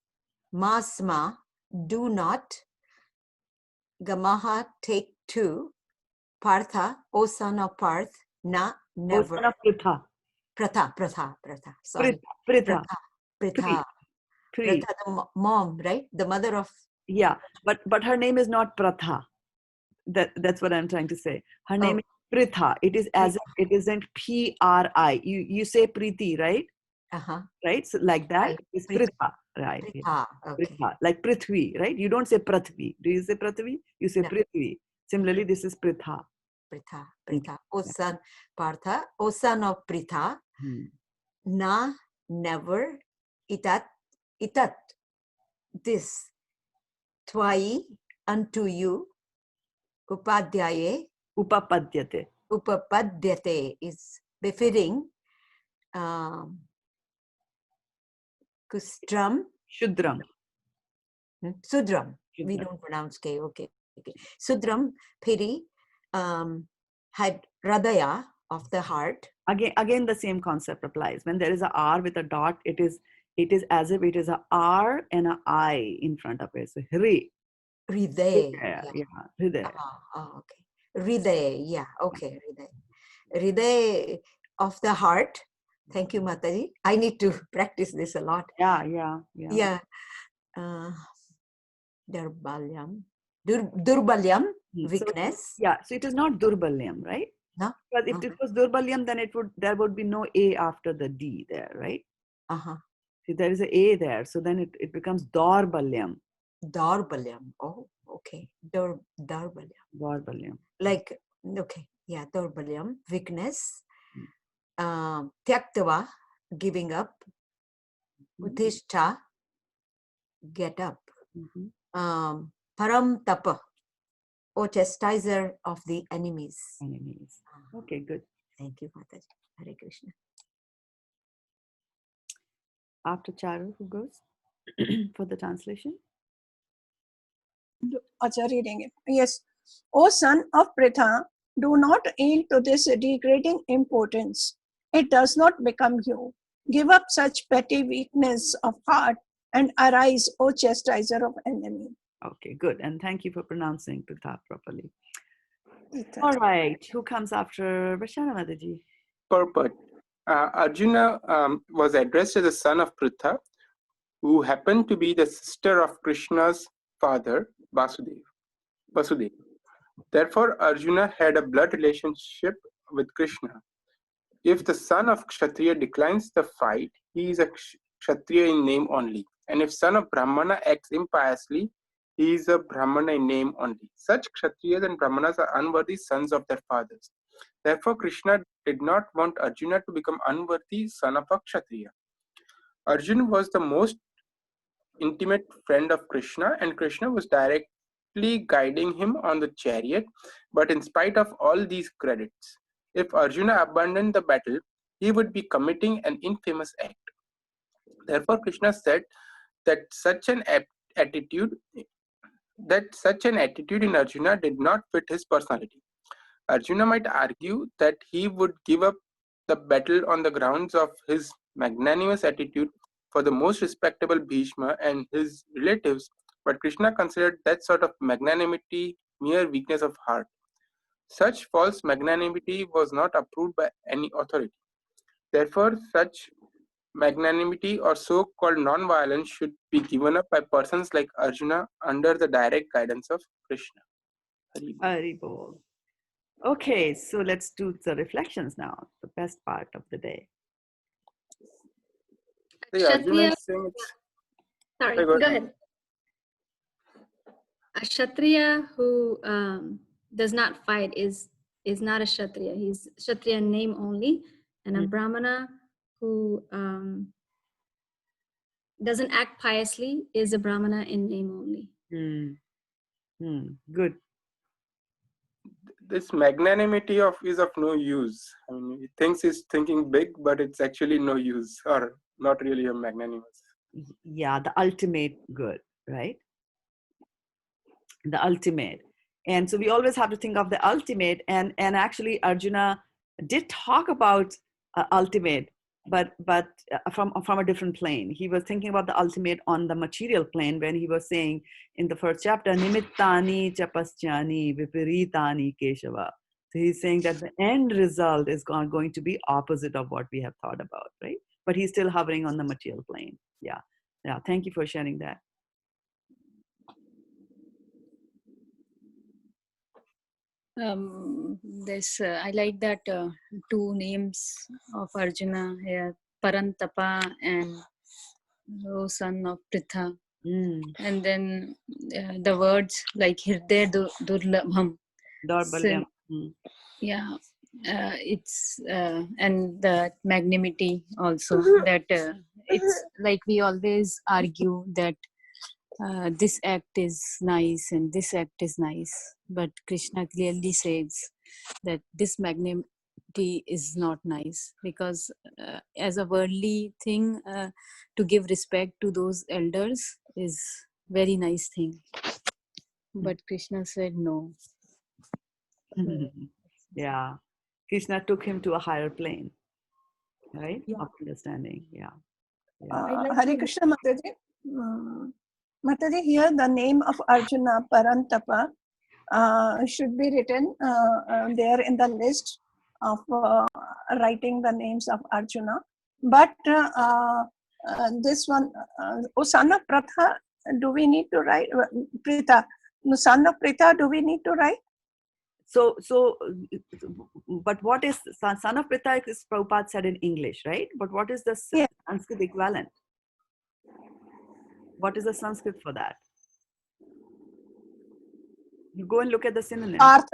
Masma, do not. Gamaha, take to. Partha, O son of Parth. Na, never. Oh, son of Pritha. Pratha. Sorry. Pritha. Pratha, Pri. the mom, right? The mother of. Yeah, but her name is not Pratha. That's what I'm trying to say. Her name is Pritha. It is as if it isn't Pri. You say Priti, right? Uh-huh. Right? So like that, Right. it's Pritha. Pritha. Right. Pritha. Okay. Pritha. Like Prithvi, right? You don't say Prathvi. Do you say Prathvi? You say No. Prithvi. Similarly, this is Pritha. Pritha. O son, Partha. O son of Pritha. Na, never. Itat, this. Twai, unto you. Upadhyaye, Upapadyate. upapadyate is befitting. Kustram, Shudram. Sudram. We Shudram. don't pronounce K. Okay. Sudram, pity, had Radaya of the heart. Again, the same concept applies. When there is a R with a dot, it is as if it is a R and a I in front of it. So Hri. Hriday. Yeah. Hriday. Okay. Hriday. Yeah. Okay. Hriday of the heart. Thank you, Mataji. I need to practice this a lot. Yeah. Durbalyam. Durbalyam, weakness. So it is not Durbalyam, right? No. Because if it was Durbalyam, then there would be no A after the D there, right? Uh-huh. See, there is a A there, so then it becomes Dorbalyam. Dorbalyam. Oh, okay. Dorbalyam. Like, okay. Yeah, Dorbalyam, weakness. Tyaktava, giving up. Uttishta, get up. Param tapa, O chastiser of the enemies. Okay, good. Thank you, Mataji. Hare Krishna. After Charu, who goes for the translation? Acha, reading it. Yes. O son of Pritha, do not yield to this degrading importance. It does not become you. Give up such petty weakness of heart and arise, O chastiser of enemy. Okay, good. And thank you for pronouncing Pritha properly. All right. Who comes after Vashana Mataji? Purport. Arjuna was addressed as a son of Pritha, who happened to be the sister of Krishna's father, Vasudev. Therefore, Arjuna had a blood relationship with Krishna. If the son of Kshatriya declines the fight, he is a Kshatriya in name only. And if son of Brahmana acts impiously, he is a Brahmana in name only. Such Kshatriyas and Brahmanas are unworthy sons of their fathers. Therefore, Krishna did not want Arjuna to become unworthy son of a Kshatriya. Arjuna was the most intimate friend of Krishna, and Krishna was directly guiding him on the chariot. But in spite of all these credits, if Arjuna abandoned the battle, he would be committing an infamous act. Therefore, Krishna said that such an attitude in Arjuna did not fit his personality. Arjuna might argue that he would give up the battle on the grounds of his magnanimous attitude for the most respectable Bhishma and his relatives, but Krishna considered that sort of magnanimity mere weakness of heart. Such false magnanimity was not approved by any authority. Therefore, such magnanimity or so-called non-violence should be given up by persons like Arjuna under the direct guidance of Krishna. Hari Bol. Hari Bol. Okay, so let's do the reflections now, the best part of the day. Arjuna Kshatriya, is saying it's... sorry, Go go ahead. A Kshatriya who does not fight is not a Kshatriya. He's Kshatriya in name only, and a Brahmana who doesn't act piously is a Brahmana in name only. Good. This magnanimity is of no use. I mean, he thinks he's thinking big, but it's actually no use, or not really a magnanimous. Yeah, the ultimate good, right? The ultimate. And so we always have to think of the ultimate, and actually Arjuna did talk about ultimate, but from a different plane. He was thinking about the ultimate on the material plane when he was saying in the first chapter, nimittani chapaschani viparitani keshava. So he's saying that the end result is going to be opposite of what we have thought about, right? But he's still hovering on the material plane. Yeah. Thank you for sharing that. I like that two names of Arjuna here, Parantapa and son of Pritha. And then the words like Hirde Durlabham. So, yeah, it's and the magnanimity also, that it's like we always argue that this act is nice and this act is nice, but Krishna clearly says that this magnanimity is not nice, because as a worldly thing, to give respect to those elders is very nice thing, but Krishna said no. Yeah, Krishna took him to a higher plane, right? Of understanding. Hare Krishna, Mataji. Mataji, here the name of Arjuna, Parantapa, should be written there in the list of writing the names of Arjuna. But this one, son of Pratha, do we need to write? Pritha, son of Pritha, do we need to write? So, but what is son of Pritha is Prabhupada said in English, right? But what is the Sanskrit equivalent? What is the Sanskrit for that? You go and look at the synonym. Parth.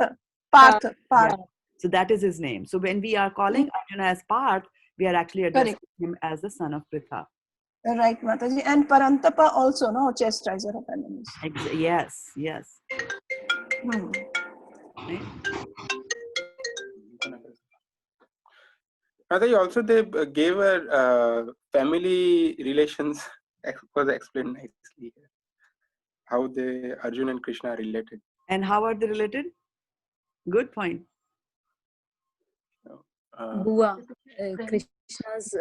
Yeah. So that is his name. So when we are calling Arjuna as Parth, we are actually addressing him as the son of Pritha. Right, Mataji. And Parantapa also, no, chastiser of enemies. Yes. Right? Also they gave a family relations was explained nicely. How Arjuna and Krishna are related. And how are they related? Good point. Bua, Krishna's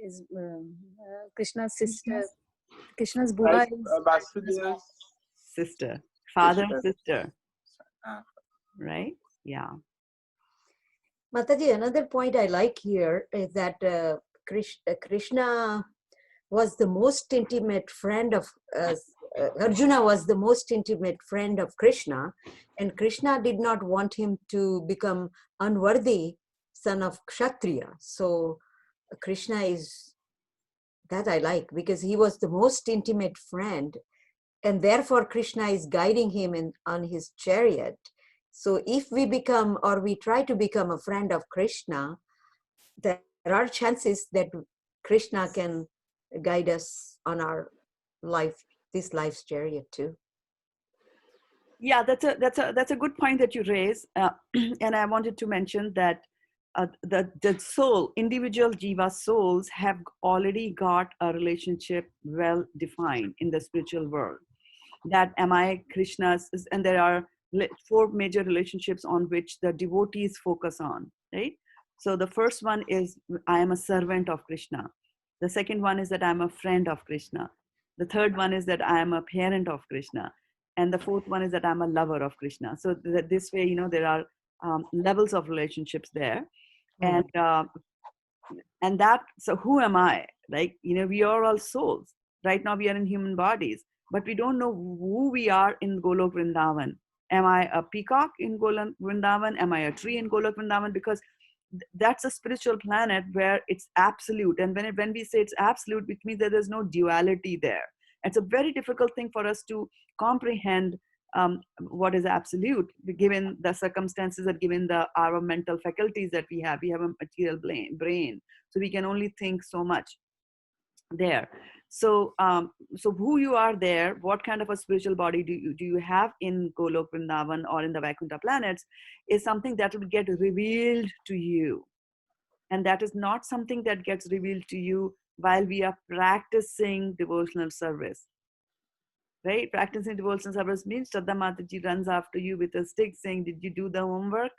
is Krishna's sister. Krishna's Bua is Vasudeva's sister, father and sister. Right? Yeah. Mataji, another point I like here is that Krishna was the most intimate friend of Arjuna was the most intimate friend of Krishna, and Krishna did not want him to become unworthy son of Kshatriya. So Krishna is, that I like, because he was the most intimate friend, and therefore Krishna is guiding him on his chariot. So if we become, or we try to become a friend of Krishna, there are chances that Krishna can guide us on our life, this life's chariot too. Yeah, that's a good point that you raise, and I wanted to mention that the soul, individual jiva souls, have already got a relationship well defined in the spiritual world. That am I Krishna's, and there are 4 major relationships on which the devotees focus on, right? So the first one is I am a servant of Krishna. The second one is that I'm a friend of Krishna. The third one is that I am a parent of Krishna. And the fourth one is that I'm a lover of Krishna. So that this way, you know, there are levels of relationships there. And that, so who am I? Like, you know, we are all souls. Right now we are in human bodies, but we don't know who we are in Golok Vrindavan. Am I a peacock in Golok Vrindavan? Am I a tree in Golok Vrindavan? Because that's a spiritual planet where it's absolute. And when we say it's absolute, which means that there's no duality there. It's a very difficult thing for us to comprehend what is absolute, given the circumstances and given our mental faculties that we have. We have a material brain, so we can only think so much there. So so who you are there, what kind of a spiritual body do you have in Golok Vrindavan or in the Vaikuntha planets, is something that will get revealed to you. And that is not something that gets revealed to you while we are practicing devotional service. Right? Practicing devotional service means Shraddha Mataji runs after you with a stick saying, did you do the homework?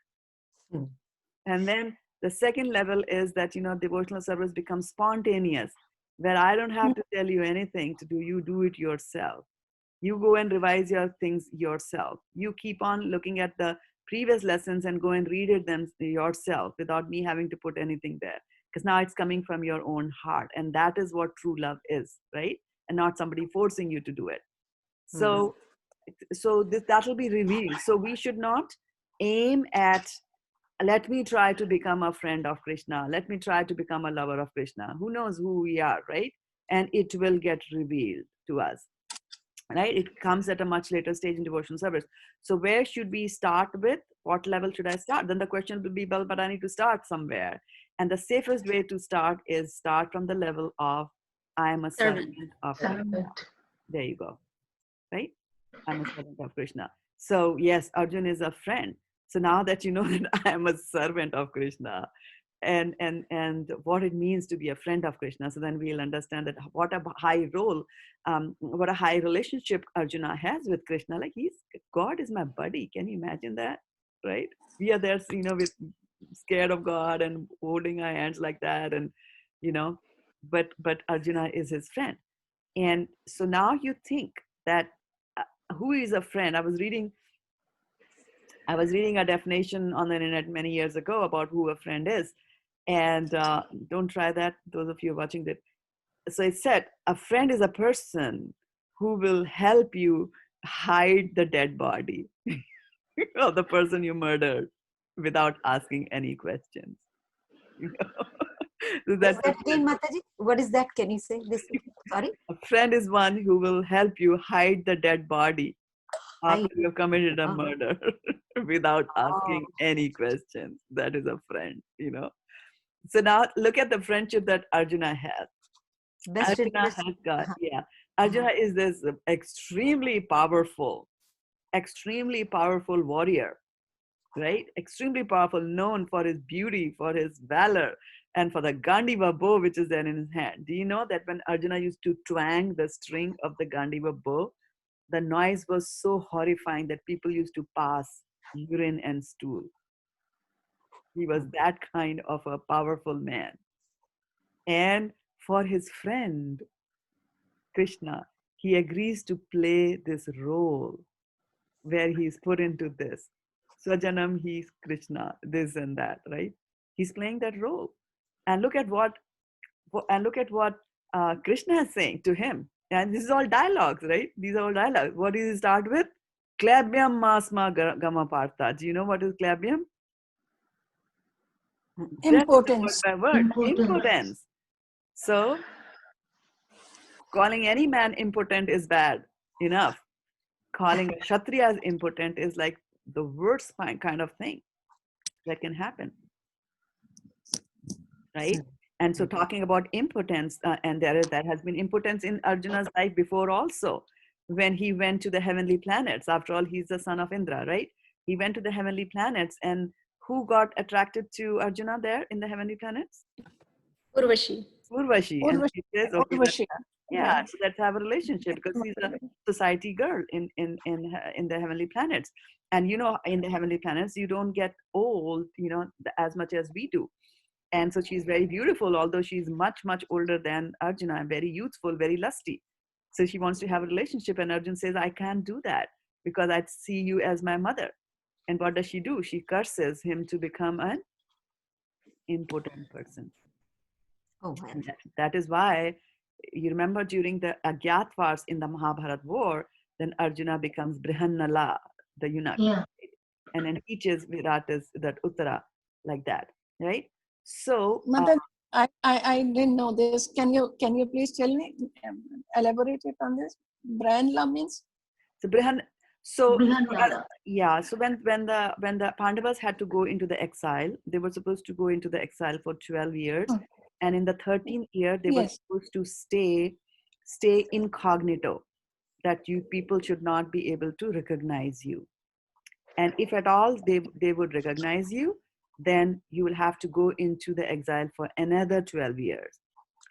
And then the second level is that, you know, devotional service becomes spontaneous, where I don't have to tell you anything to do. You do it yourself. You go and revise your things yourself. You keep on looking at the previous lessons and go and read it them yourself without me having to put anything there. Because now it's coming from your own heart. And that is what true love is, right? And not somebody forcing you to do it. So, that will be revealed. So we should not aim at, let me try to become a friend of Krishna. Let me try to become a lover of Krishna. Who knows who we are, right? And it will get revealed to us, right? It comes at a much later stage in devotional service. So where should we start with? What level should I start? Then the question will be, well, but I need to start somewhere. And the safest way to start is start from the level of, I am a servant of Krishna. There you go. Right? I'm a servant of Krishna. So yes, Arjun is a friend. So now that you know that I am a servant of Krishna, and what it means to be a friend of Krishna, so then we'll understand that what a high role, what a high relationship Arjuna has with Krishna. Like, God is my buddy. Can you imagine that? Right? We are there, you know, with scared of God and holding our hands like that, and you know, but Arjuna is his friend. And so now you think that who is a friend? I was reading a definition on the internet many years ago about who a friend is. And don't try that, those of you watching that. So it said, a friend is a person who will help you hide the dead body of the person you murdered without asking any questions. So that's that again, Mataji? What is that? Can you say this? Sorry? A friend is one who will help you hide the dead body after you have committed a murder without asking any questions. That is a friend, you know. So now look at the friendship that Arjuna has. Arjuna has got, Arjuna is this extremely powerful warrior, right? Extremely powerful, known for his beauty, for his valor, and for the Gandiva bow which is there in his hand. Do you know that when Arjuna used to twang the string of the Gandiva bow, the noise was so horrifying that people used to pass urine and stool. He was that kind of a powerful man. And for his friend, Krishna, he agrees to play this role where he's put into this. Swajanam, he's Krishna, this and that, right? He's playing that role. And look at what Krishna is saying to him. And this is all dialogues, right? These are all dialogues. What does it start with? Klabyam masma gama partha. Do you know what is klabyam? Just the word Impotence. by word. Importance. Impotence. So calling any man impotent is bad enough. Calling a Kshatriya as impotent is like the worst kind of thing that can happen, right? And so talking about impotence, and there has been impotence in Arjuna's life before also, when he went to the heavenly planets. After all, he's the son of Indra, right? He went to the heavenly planets, and who got attracted to Arjuna there in the heavenly planets? Urvashi. Urvashi. And she says, okay, Urvashi. yeah, so let's have a relationship, because he's a society girl in the heavenly planets. And you know, in the heavenly planets, you don't get old, you know, as much as we do. And so she's very beautiful, although she's much, much older than Arjuna, and very youthful, very lusty. So she wants to have a relationship, and Arjun says, I can't do that because I see you as my mother. And what does she do? She curses him to become an impotent person. Oh, wow. And that is why, you remember during the Agyatvars in the Mahabharat war, then Arjuna becomes Brihannala, the eunuch, Yeah. and then teaches Viratas that Uttara, like that, right? So Mother, I didn't know this. Can you please tell me, elaborate it on this? Branla means? so Brihan, so Brihannala. yeah, so when the Pandavas had to go into the exile, they were supposed to go into the exile for 12 years, and in the 13th year they were Yes. supposed to stay incognito, that you people should not be able to recognize you. And if at all they would recognize you, then you will have to go into the exile for another 12 years,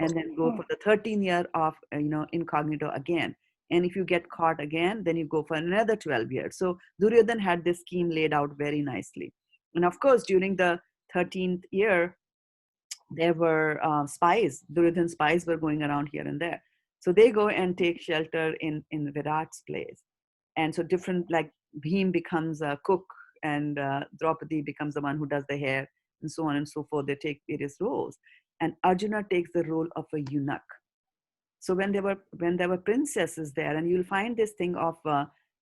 and then go for the 13th year of incognito again. And if you get caught again, then you go for another 12 years. So Duryodhan had this scheme laid out very nicely. And of course, during the 13th year, there were spies. Duryodhan spies were going around here and there. So they go and take shelter in Virat's place. And so different, like Bhim becomes a cook, and Draupadi becomes the one who does the hair, and so on and so forth. They take various roles. And Arjuna takes the role of a eunuch. So when there were princesses there, and you'll find this thing of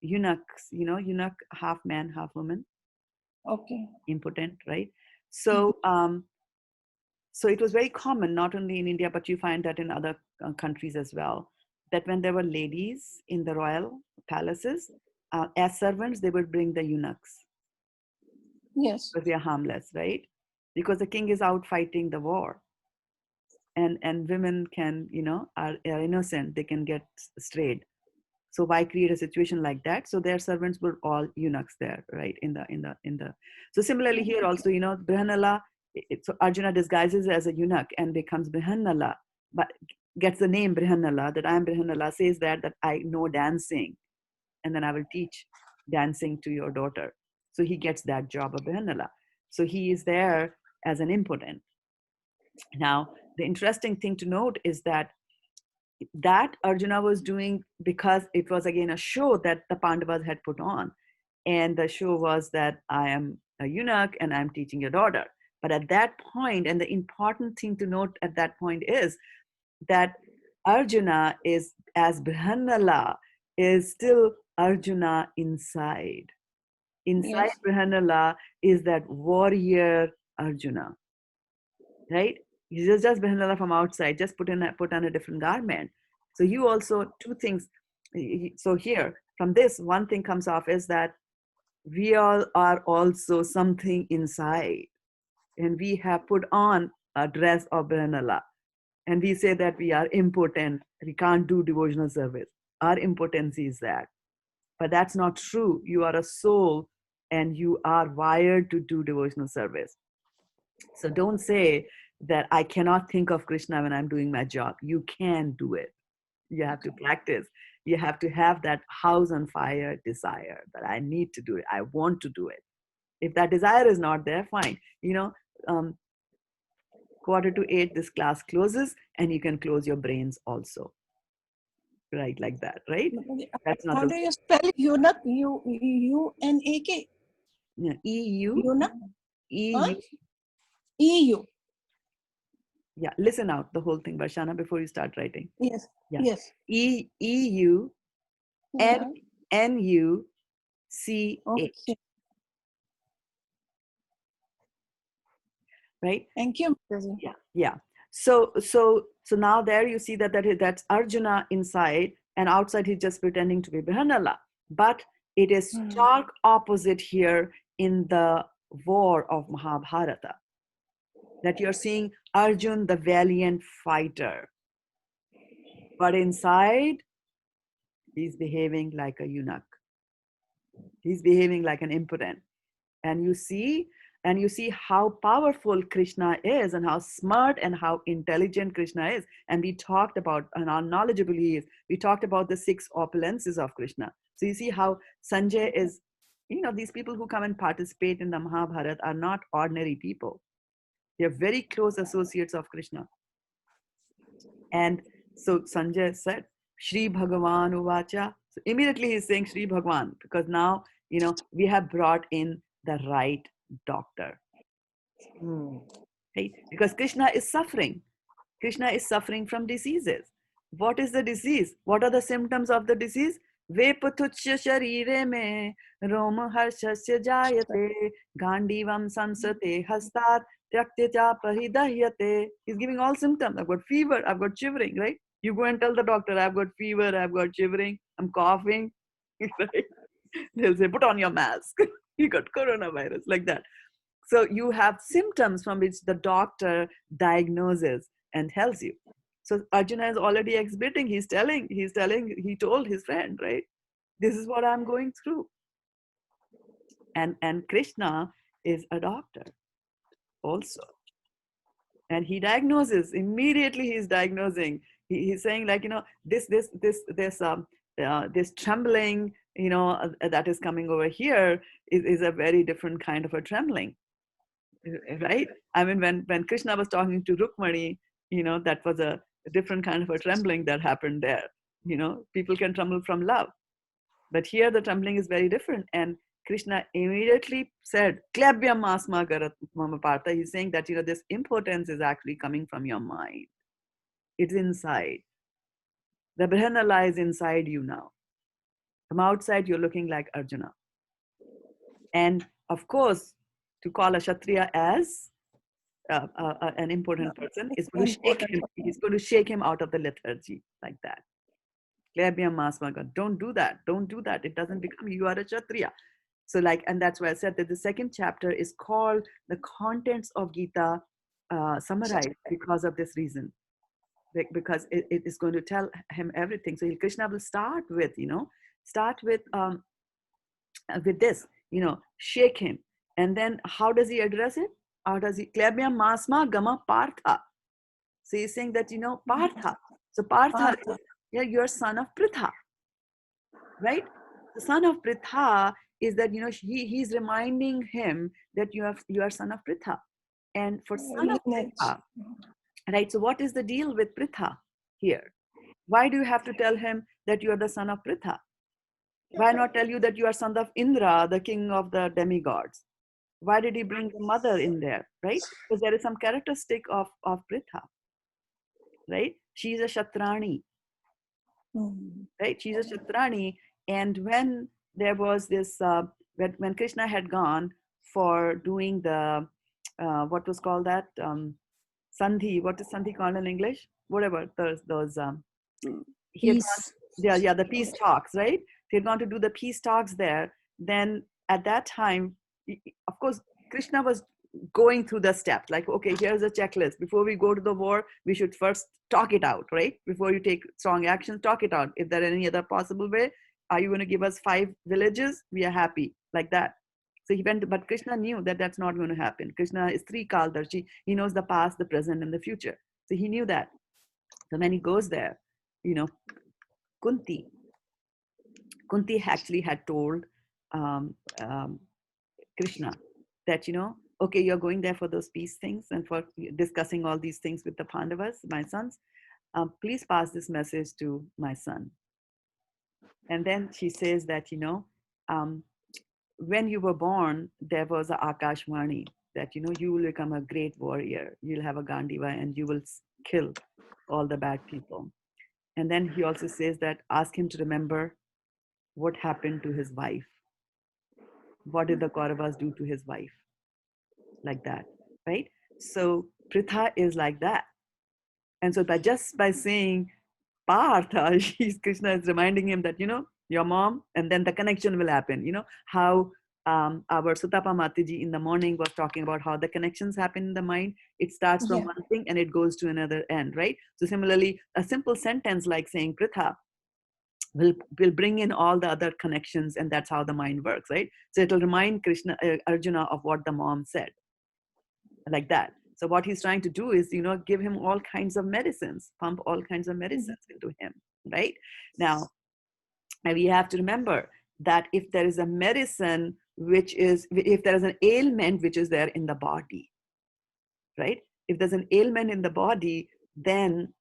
eunuchs, eunuch, half man, half woman, Okay. impotent, right? So so it was very common, not only in India, but you find that in other countries as well, that when there were ladies in the royal palaces, as servants, they would bring the eunuchs, Yes. because they are harmless, right? Because the king is out fighting the war, and women can, are innocent, they can get strayed. So why create a situation like that? So their servants were all eunuchs there, right? In the. So similarly here also, Brihannala. So Arjuna disguises as a eunuch and becomes Brihannala, but gets the name Brihannala, that I am Brihannala, says that I know dancing, and then I will teach dancing to your daughter. So he gets that job of Brihannala. So he is there as an impotent. Now, the interesting thing to note is that Arjuna was doing because it was again a show that the Pandavas had put on. And the show was that I am a eunuch and I'm teaching your daughter. But at that point, and the important thing to note at that point is that Arjuna is, as Brihannala, is still Arjuna inside. Inside Yes. Brihannala is that warrior Arjuna, right? He's just Brihannala from outside, just put on a different garment. So you also, two things. So here, from this, one thing comes off is that we all are also something inside, and we have put on a dress of Brihannala, and we say that we are impotent, we can't do devotional service. Our impotency is that. But that's not true. You are a soul, and you are wired to do devotional service. So don't say that I cannot think of Krishna when I'm doing my job. You can do it. You have to practice. You have to have that house on fire desire that I need to do it. I want to do it. If that desire is not there, fine. 7:45, this class closes, and you can close your brains also. Right, like that, right? That's not How do you spell eunuch? U-N-A-K. E-U, Eunuch? E-U. E-U. Yeah, listen out the whole thing, Varshana, before you start writing. Yes. Yeah. Yes. EU Yeah. NUCH. Okay. Right? Thank you, Mataji. Yeah, yeah. So now there you see that's Arjuna inside, and outside he's just pretending to be Brihanala. But it is stark opposite here in the war of Mahabharata, that you're seeing Arjun, the valiant fighter, but inside he's behaving like a eunuch. He's behaving like an impotent. And you see how powerful Krishna is, and how smart and how intelligent Krishna is. And we talked about, and how knowledgeable he is. We talked about the 6 opulences of Krishna. So you see how Sanjay is, these people who come and participate in the Mahabharata are not ordinary people. They're very close associates of Krishna. And so Sanjay said, Shri Bhagavan Uvacha. So immediately he's saying Shri Bhagavan, because now, we have brought in the right doctor. Right? Because Krishna is suffering. Krishna is suffering from diseases. What is the disease? What are the symptoms of the disease? Vepatuchya sharire me roma harshasya jayate gandivam sansate hastat tyaktya paridahyate. He's giving all symptoms. I've got fever, I've got shivering, right? You go and tell the doctor, I've got fever, I've got shivering, I'm coughing. Right? They'll say, put on your mask. You got coronavirus, like that. So you have symptoms from which the doctor diagnoses and tells you. So Arjuna is already exhibiting. He told his friend, right? This is what I'm going through. And Krishna is a doctor also. And he diagnoses, immediately he's diagnosing. He's saying, like, this trembling, that is coming over here is a very different kind of a trembling. Right? I mean, when Krishna was talking to Rukmani, that was a different kind of a trembling that happened there. People can tremble from love. But here the trembling is very different. And Krishna immediately said, Klebyam asma garat mama partha. He's saying that, this impotence is actually coming from your mind. It's inside. The Brahana lies inside you now. From outside, you're looking like Arjuna. And of course, to call a Kshatriya as an important person is going to shake him. He's going to shake him out of the lethargy like that. Don't do that. Don't do that. It doesn't become you are a Kshatriya. So and that's why I said that the second chapter is called the contents of Gita summarized because of this reason. Because it is going to tell him everything. So Krishna will start with this, shake him. And then how does he address it? How does he? Klebya masma gama partha. So he's saying that, partha. So partha, you're son of Pritha. Right? The son of Pritha is that, he's reminding him that you are son of Pritha. And for son of Pritha, right? So what is the deal with Pritha here? Why do you have to tell him that you are the son of Pritha? Why not tell you that you are son of Indra, the king of the demigods? Why did he bring the mother in there, right? Because there is some characteristic of Pritha, right? She's a Shatrani, right? She's a Shatrani. And when there was this, when Krishna had gone for doing the, what was called that? Sandhi, what is Sandhi called in English? Whatever, those he had gone, the peace talks, right? He had gone to do the peace talks there. Then at that time, of course, Krishna was going through the steps. Like, okay, here's a checklist. Before we go to the war, we should first talk it out, right? Before you take strong actions, talk it out. If there any other possible way, are you going to give us 5 villages? We are happy, like that. So he went, but Krishna knew that that's not going to happen. Krishna is Trikaldarshi. He knows the past, the present, and the future. So he knew that. So when he goes there, Kunti actually had told Krishna that, okay, you're going there for those peace things and for discussing all these things with the Pandavas, my sons. Please pass this message to my son. And then she says that, when you were born, there was a Akashvani. that, you will become a great warrior. You'll have a Gandiva and you will kill all the bad people. And then he also says that ask him to remember what happened to his wife. What did the Kauravas do to his wife? Like that, right? So Pritha is like that. And so by saying Partha, Krishna is reminding him that, your mom, and then the connection will happen. How our Sutapa Mataji in the morning was talking about how the connections happen in the mind. It starts from one thing and it goes to another end, right? So similarly, a simple sentence like saying Pritha will bring in all the other connections, and that's how the mind works, right? So it'll remind Arjuna of what the mom said, like that. So what he's trying to do is, give him all kinds of medicines, pump all kinds of medicines into him, right? Now, we have to remember that if there is a medicine, if there is an ailment which is there in the body, right? If there's an ailment in the body, then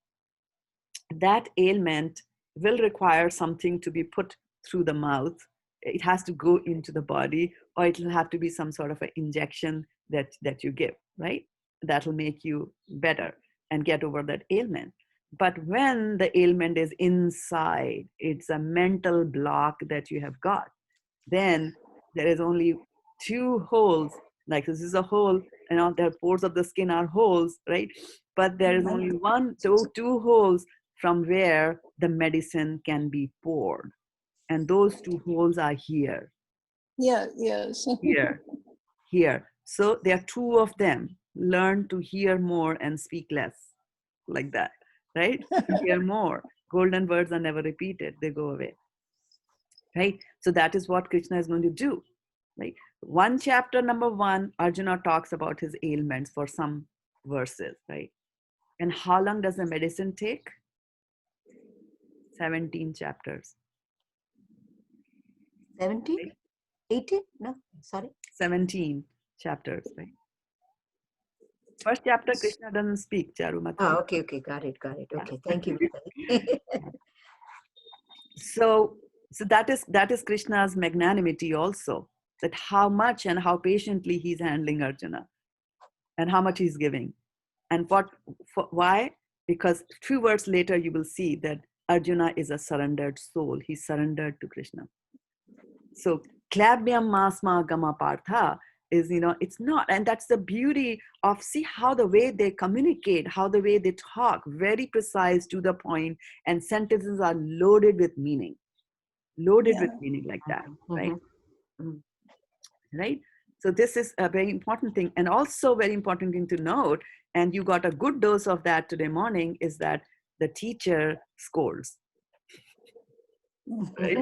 that ailment will require something to be put through the mouth. It has to go into the body, or it will have to be some sort of an injection that you give, right? That will make you better and get over that ailment. But when the ailment is inside, it's a mental block that you have got, then there is only 2 holes. Like this is a hole, and all the pores of the skin are holes, right? But there is only two holes from where the medicine can be poured. And those 2 holes are here. Yes. Here. So there are 2 of them. Learn to hear more and speak less. Like that, right? To hear more. Golden words are never repeated. They go away. Right? So that is what Krishna is going to do. Right? Chapter number 1, Arjuna talks about his ailments for some verses, right? And how long does the medicine take? 17 chapters. 17? Right? 18? No, sorry. 17 chapters, right? First chapter, Krishna doesn't speak, Charumati. Oh, okay, got it. Okay, thank you. So that is Krishna's magnanimity also, that how much and how patiently he's handling Arjuna, and how much he's giving. And why? Because 2 words later, you will see that Arjuna is a surrendered soul. He's surrendered to Krishna. So, Klabhyam Masma Gama Partha is, it's not. And that's the beauty of, see how the way they communicate, how the way they talk, very precise, to the point, and sentences are loaded with meaning. Loaded with meaning like that, right? Right? So this is a very important thing. And also very important thing to note, and you got a good dose of that today morning, is that the teacher scolds. Right?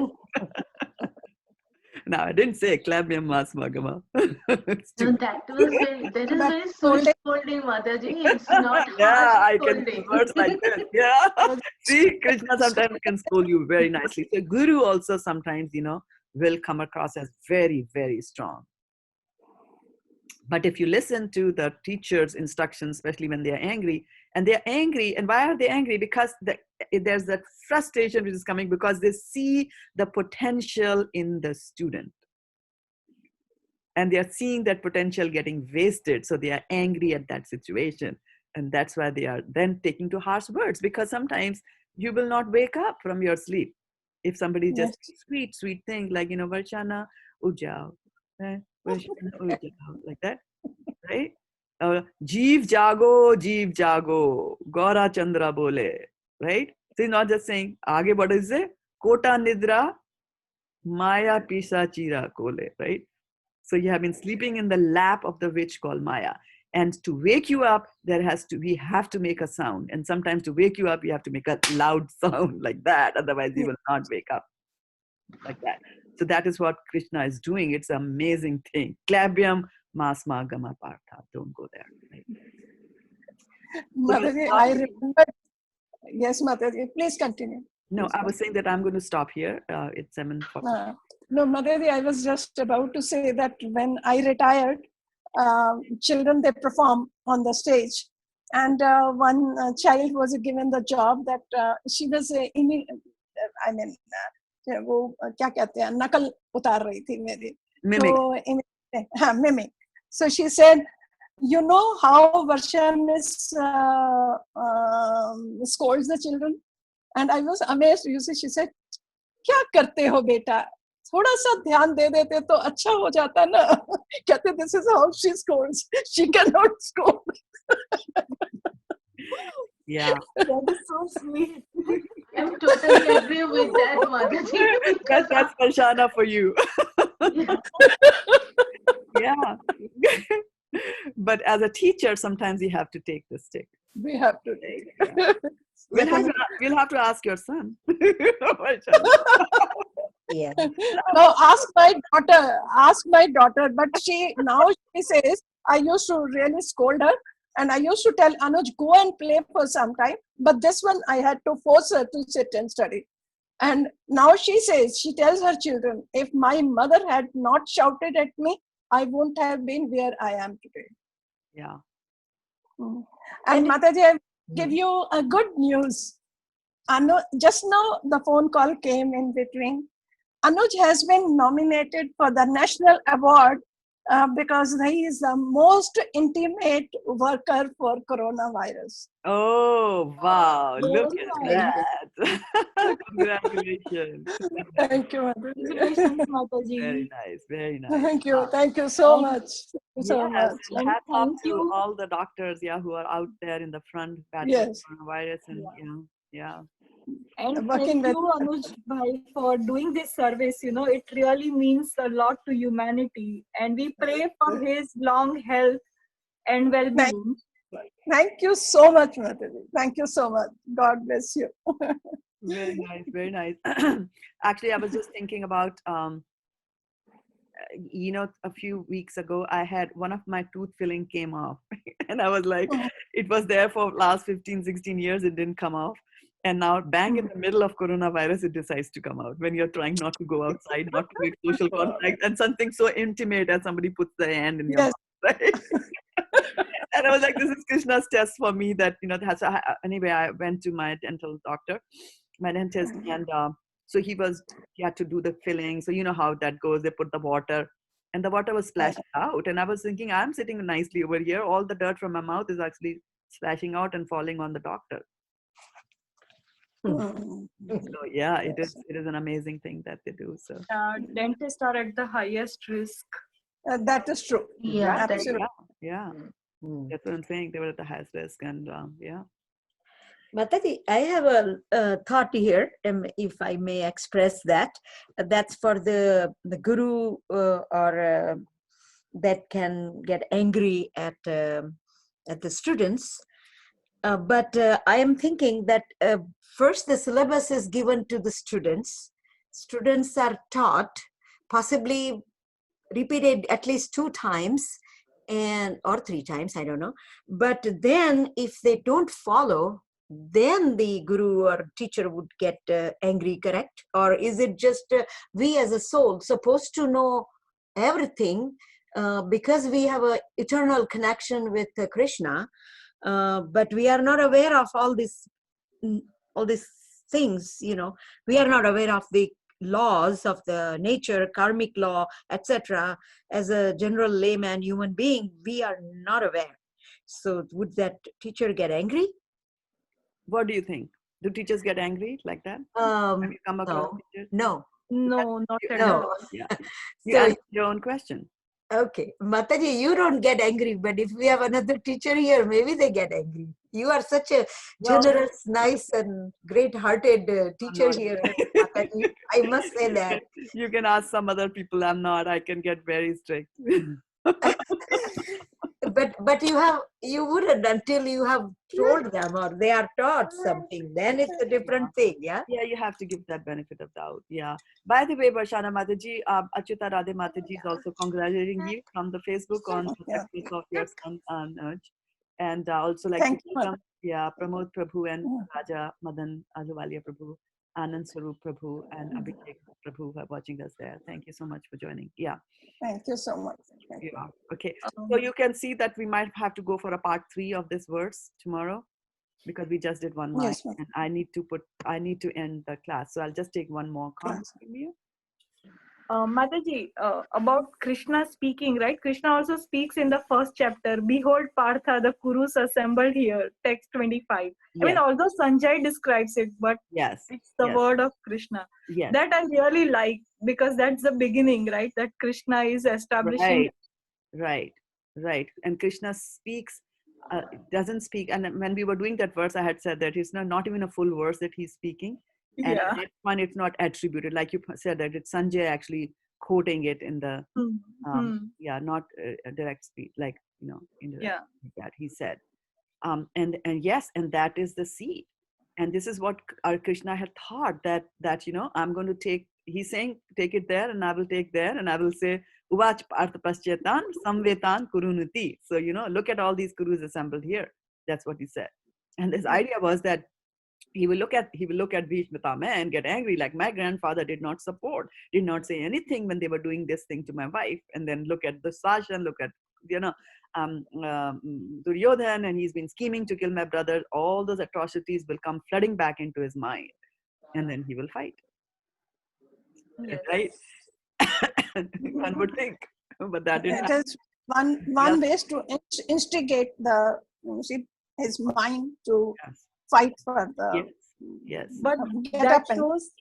Now, I didn't say Klabhyam Masmagama. No, that is very sweet scolding, Mataji. It's not I harsh can use words like this. Yeah. See, Krishna sometimes can scold you very nicely. So Guru also sometimes, will come across as very, very strong. But if you listen to the teacher's instructions, especially when they are angry, and why are they angry? Because there's that frustration which is coming because they see the potential in the student. And they are seeing that potential getting wasted. So they are angry at that situation. And that's why they are then taking to harsh words, because sometimes you will not wake up from your sleep. If somebody just sweet thing like, Varshana Ujao, Varshana Ujao, like that, right? Jeev jago, Gaura Chandra bole, right? So he's not just saying, Aage what is it? Kota nidra, Maya pisa chira kole, right? So you have been sleeping in the lap of the witch called Maya. And to wake you up, we have to make a sound. And sometimes to wake you up, you have to make a loud sound like that. Otherwise, you will not wake up like that. So that is what Krishna is doing. It's an amazing thing. Klabhyam Masma Gama Partha. Don't go there. Right? Mataji, I remember. Yes, Mataji, please continue. No, I was saying that I'm going to stop here. It's 7:40. No, Mataji, I was just about to say that when I retired, children, they perform on the stage. And one child was given the job that she was वो क्या कहते हैं नकल उतार रही थी मेरी तो mimic. So she said, you know how Varsha Miss scolds the children? And I was amazed. You see, she said, क्या करते हो बेटा? थोड़ा सा ध्यान दे देते तो अच्छा हो जाता ना. कहते, this is how she scolds. She cannot scold. Yeah. That is so sweet. I'm totally agree with that, Mataji. That's Parshana for you. Yeah. But as a teacher, sometimes you have to take the stick. We have to take it. Yeah. We'll have to ask your son. Yeah. No, ask my daughter. But now she says, I used to really scold her. And I used to tell Anuj, go and play for some time. But this one, I had to force her to sit and study. And now she tells her children, if my mother had not shouted at me, I wouldn't have been where I am today. Yeah. And Mataji, I give you a good news. Just now the phone call came in between. Anuj has been nominated for the national award because he is the most intimate worker for coronavirus. Oh, wow. Look Very at nice. that. Congratulations. Thank you, Mataji. Congratulations, Mataji. Very nice. Very nice. Thank you so And- much. Thank you so Yes, much. and And hats off thank to you. all the doctors, who are out there in the front battling Yes. coronavirus, and yeah. And Working thank with you, Anuj Bhai, for doing this service. It really means a lot to humanity. And we pray for his long health and well-being. Thank you so much, Mataji. Thank you so much. God bless you. Very nice, very nice. Actually, I was just thinking about, a few weeks ago, I had one of my tooth filling came off. And I was like, it was there for last 15, 16 years, it didn't come off. And now, bang in the middle of coronavirus, it decides to come out when you're trying not to go outside, not to make social contact, and something so intimate as somebody puts their hand in your Yes. mouth, right? And I was like, this is Krishna's test for me that, anyway, I went to my dental doctor, my dentist, and so he had to do the filling. So you know how that goes. They put the water, and the water was splashing out. And I was thinking, I'm sitting nicely over here. All the dirt from my mouth is actually splashing out and falling on the doctor. So yeah, it is an amazing thing that they do. So Dentists are at the highest risk. That is true. Yeah, that's Absolutely. yeah, that's what I'm saying. They were at the highest risk, and yeah. Mataji, I have a thought here, if I may express that. That's for the guru or that can get angry at the students. But I am thinking that first the syllabus is given to the students. Students are taught, possibly repeated at least 2 times or 3 times, I don't know. But then if they don't follow, then the guru or teacher would get angry, correct? Or is it just we as a soul supposed to know everything because we have an eternal connection with Krishna, but we are not aware of all these things, we are not aware of the laws of the nature, karmic law, etc. As a general layman human being, we are not aware. So would that teacher get angry? What do you think? Do teachers get angry like that? Have you come across teachers? No. No, not at No. all. Yeah. You So, answer your own question. okay, Mataji, you don't get angry, but if we have another teacher here, maybe they get angry. You are such a generous, nice, and great-hearted teacher here, Mataji. I must say that. You can ask some other people. I'm not. I can get very strict. But you wouldn't until you have told them or they are taught something. Then it's a different thing, yeah. Yeah, you have to give that benefit of doubt. Yeah. By the way, Varshana Mataji, Achyuta Radhe Mataji is also congratulating you from the Facebook on the success of your son Anuj. And also like Thank to you. welcome, Pramod Prabhu and Raja Madan Ahluwalia Prabhu, Anand Swarup Prabhu, and Abhishek Prabhu who are watching us there. Thank you so much for joining. Yeah. Thank you so much. Thank you. Yeah. Okay. So you can see that we might have to go for a part 3 of this verse tomorrow, because we just did one line, Yes, ma'am. and I need to end the class. So I'll just take one more comment from you. Mataji, about Krishna speaking, right? Krishna also speaks in the first chapter. Behold, Partha, the Kurus assembled here. Text 25. I mean, Yes, although Sanjay describes it, but yes, it's the yes, word of Krishna. yes. That I really like, because that's the beginning, right? That Krishna is establishing. Right, right, right. And Krishna speaks, doesn't speak. And when we were doing that verse, I had said that it's not even a full verse that he's speaking. And Yeah. that one, it's not attributed. Like you said, that it's Sanjay actually quoting it in the, yeah, not a direct speech, like, indirect. Yeah. That he said. And yes, and that is the seed. And this is what our Krishna had thought, that I'm going to take, he's saying, take it there, and I will take there, and I will say, Uvach Partha Paschyetan Samvetan Kurunuti. So, look at all these Kurus assembled here. That's what he said. And this idea was that he will look at Bhishma and get angry, like my grandfather did not say anything when they were doing this thing to my wife. And then look at the Sasha, and look at, Duryodhan, and he's been scheming to kill my brother. All those atrocities will come flooding back into his mind, and then he will fight. Yes. Right? One would think, but that didn't It happen. is one way to instigate his mind to fight for the. Yes. But get that up and shows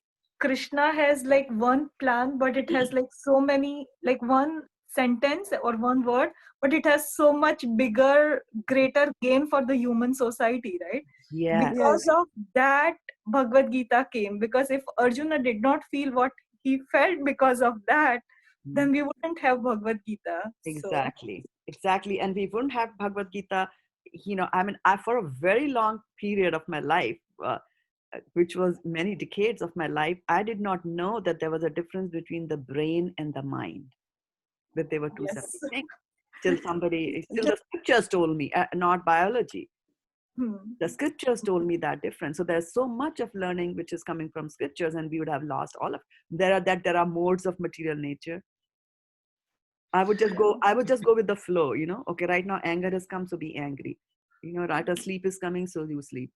Krishna has like one plan, but it has like so many, like one sentence or one word, but it has so much bigger, greater gain for the human society, right? Yes. Because of that, Bhagavad Gita came. Because if Arjuna did not feel what he felt because of that, then we wouldn't have Bhagavad Gita. Exactly. And we wouldn't have Bhagavad Gita. I for a very long period of my life, which was many decades of my life, I did not know that there was a difference between the brain and the mind, that they were two separate things. Till the scriptures told me, not biology. The scriptures told me that difference. So there's so much of learning which is coming from scriptures, and we would have lost all of it. There are modes of material nature. I would just go with the flow, Okay, right now anger has come, so be angry. Right now sleep is coming, so you sleep.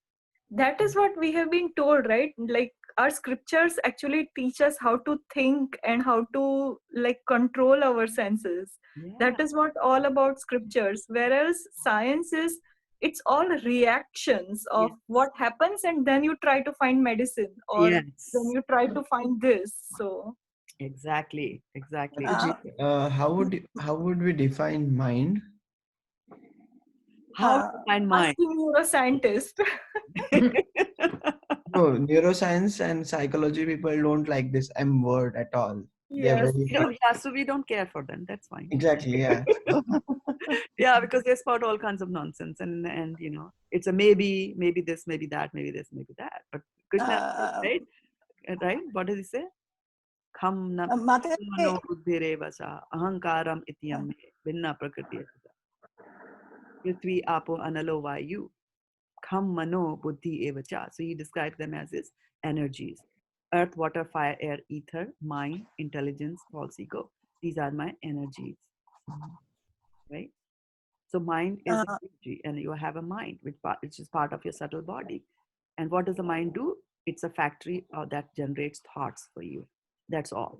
That is what we have been told, right? Like our scriptures actually teach us how to think and how to like control our senses. That is what all about scriptures. Whereas science is, it's all reactions of what happens, and then you try to find medicine, or then you try to find this. So exactly. How would we define mind? How to define mind? Asking neuroscientist. No, neuroscience and psychology people don't like this M word at all. Yes. So we don't care for them. That's fine. Exactly, yeah. Yeah, because they spout all kinds of nonsense, and it's a maybe this, maybe that, maybe this, maybe that. But Krishna, right? What does he say? Kham na mano buddhire vasa ahankaram ityam me vinna prakriti prithvi apo analo vayu kham mano buddhi evacha. So he describes them as his energies: earth, water, fire, air, ether, mind, intelligence, false ego. These are my energies. Right? So mind is an energy, and you have a mind, which is part of your subtle body. And what does the mind do? It's a factory that generates thoughts for you. That's all.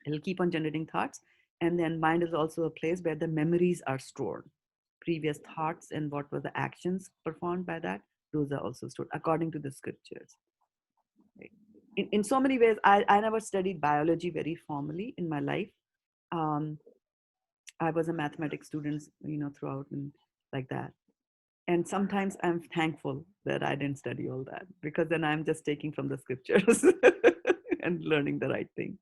It'll keep on generating thoughts. And then mind is also a place where the memories are stored. Previous thoughts and what were the actions performed by that, those are also stored according to the scriptures. Right? In so many ways, I never studied biology very formally in my life. I was a mathematics student, throughout and like that. And sometimes I'm thankful that I didn't study all that, because then I'm just taking from the scriptures and learning the right thing.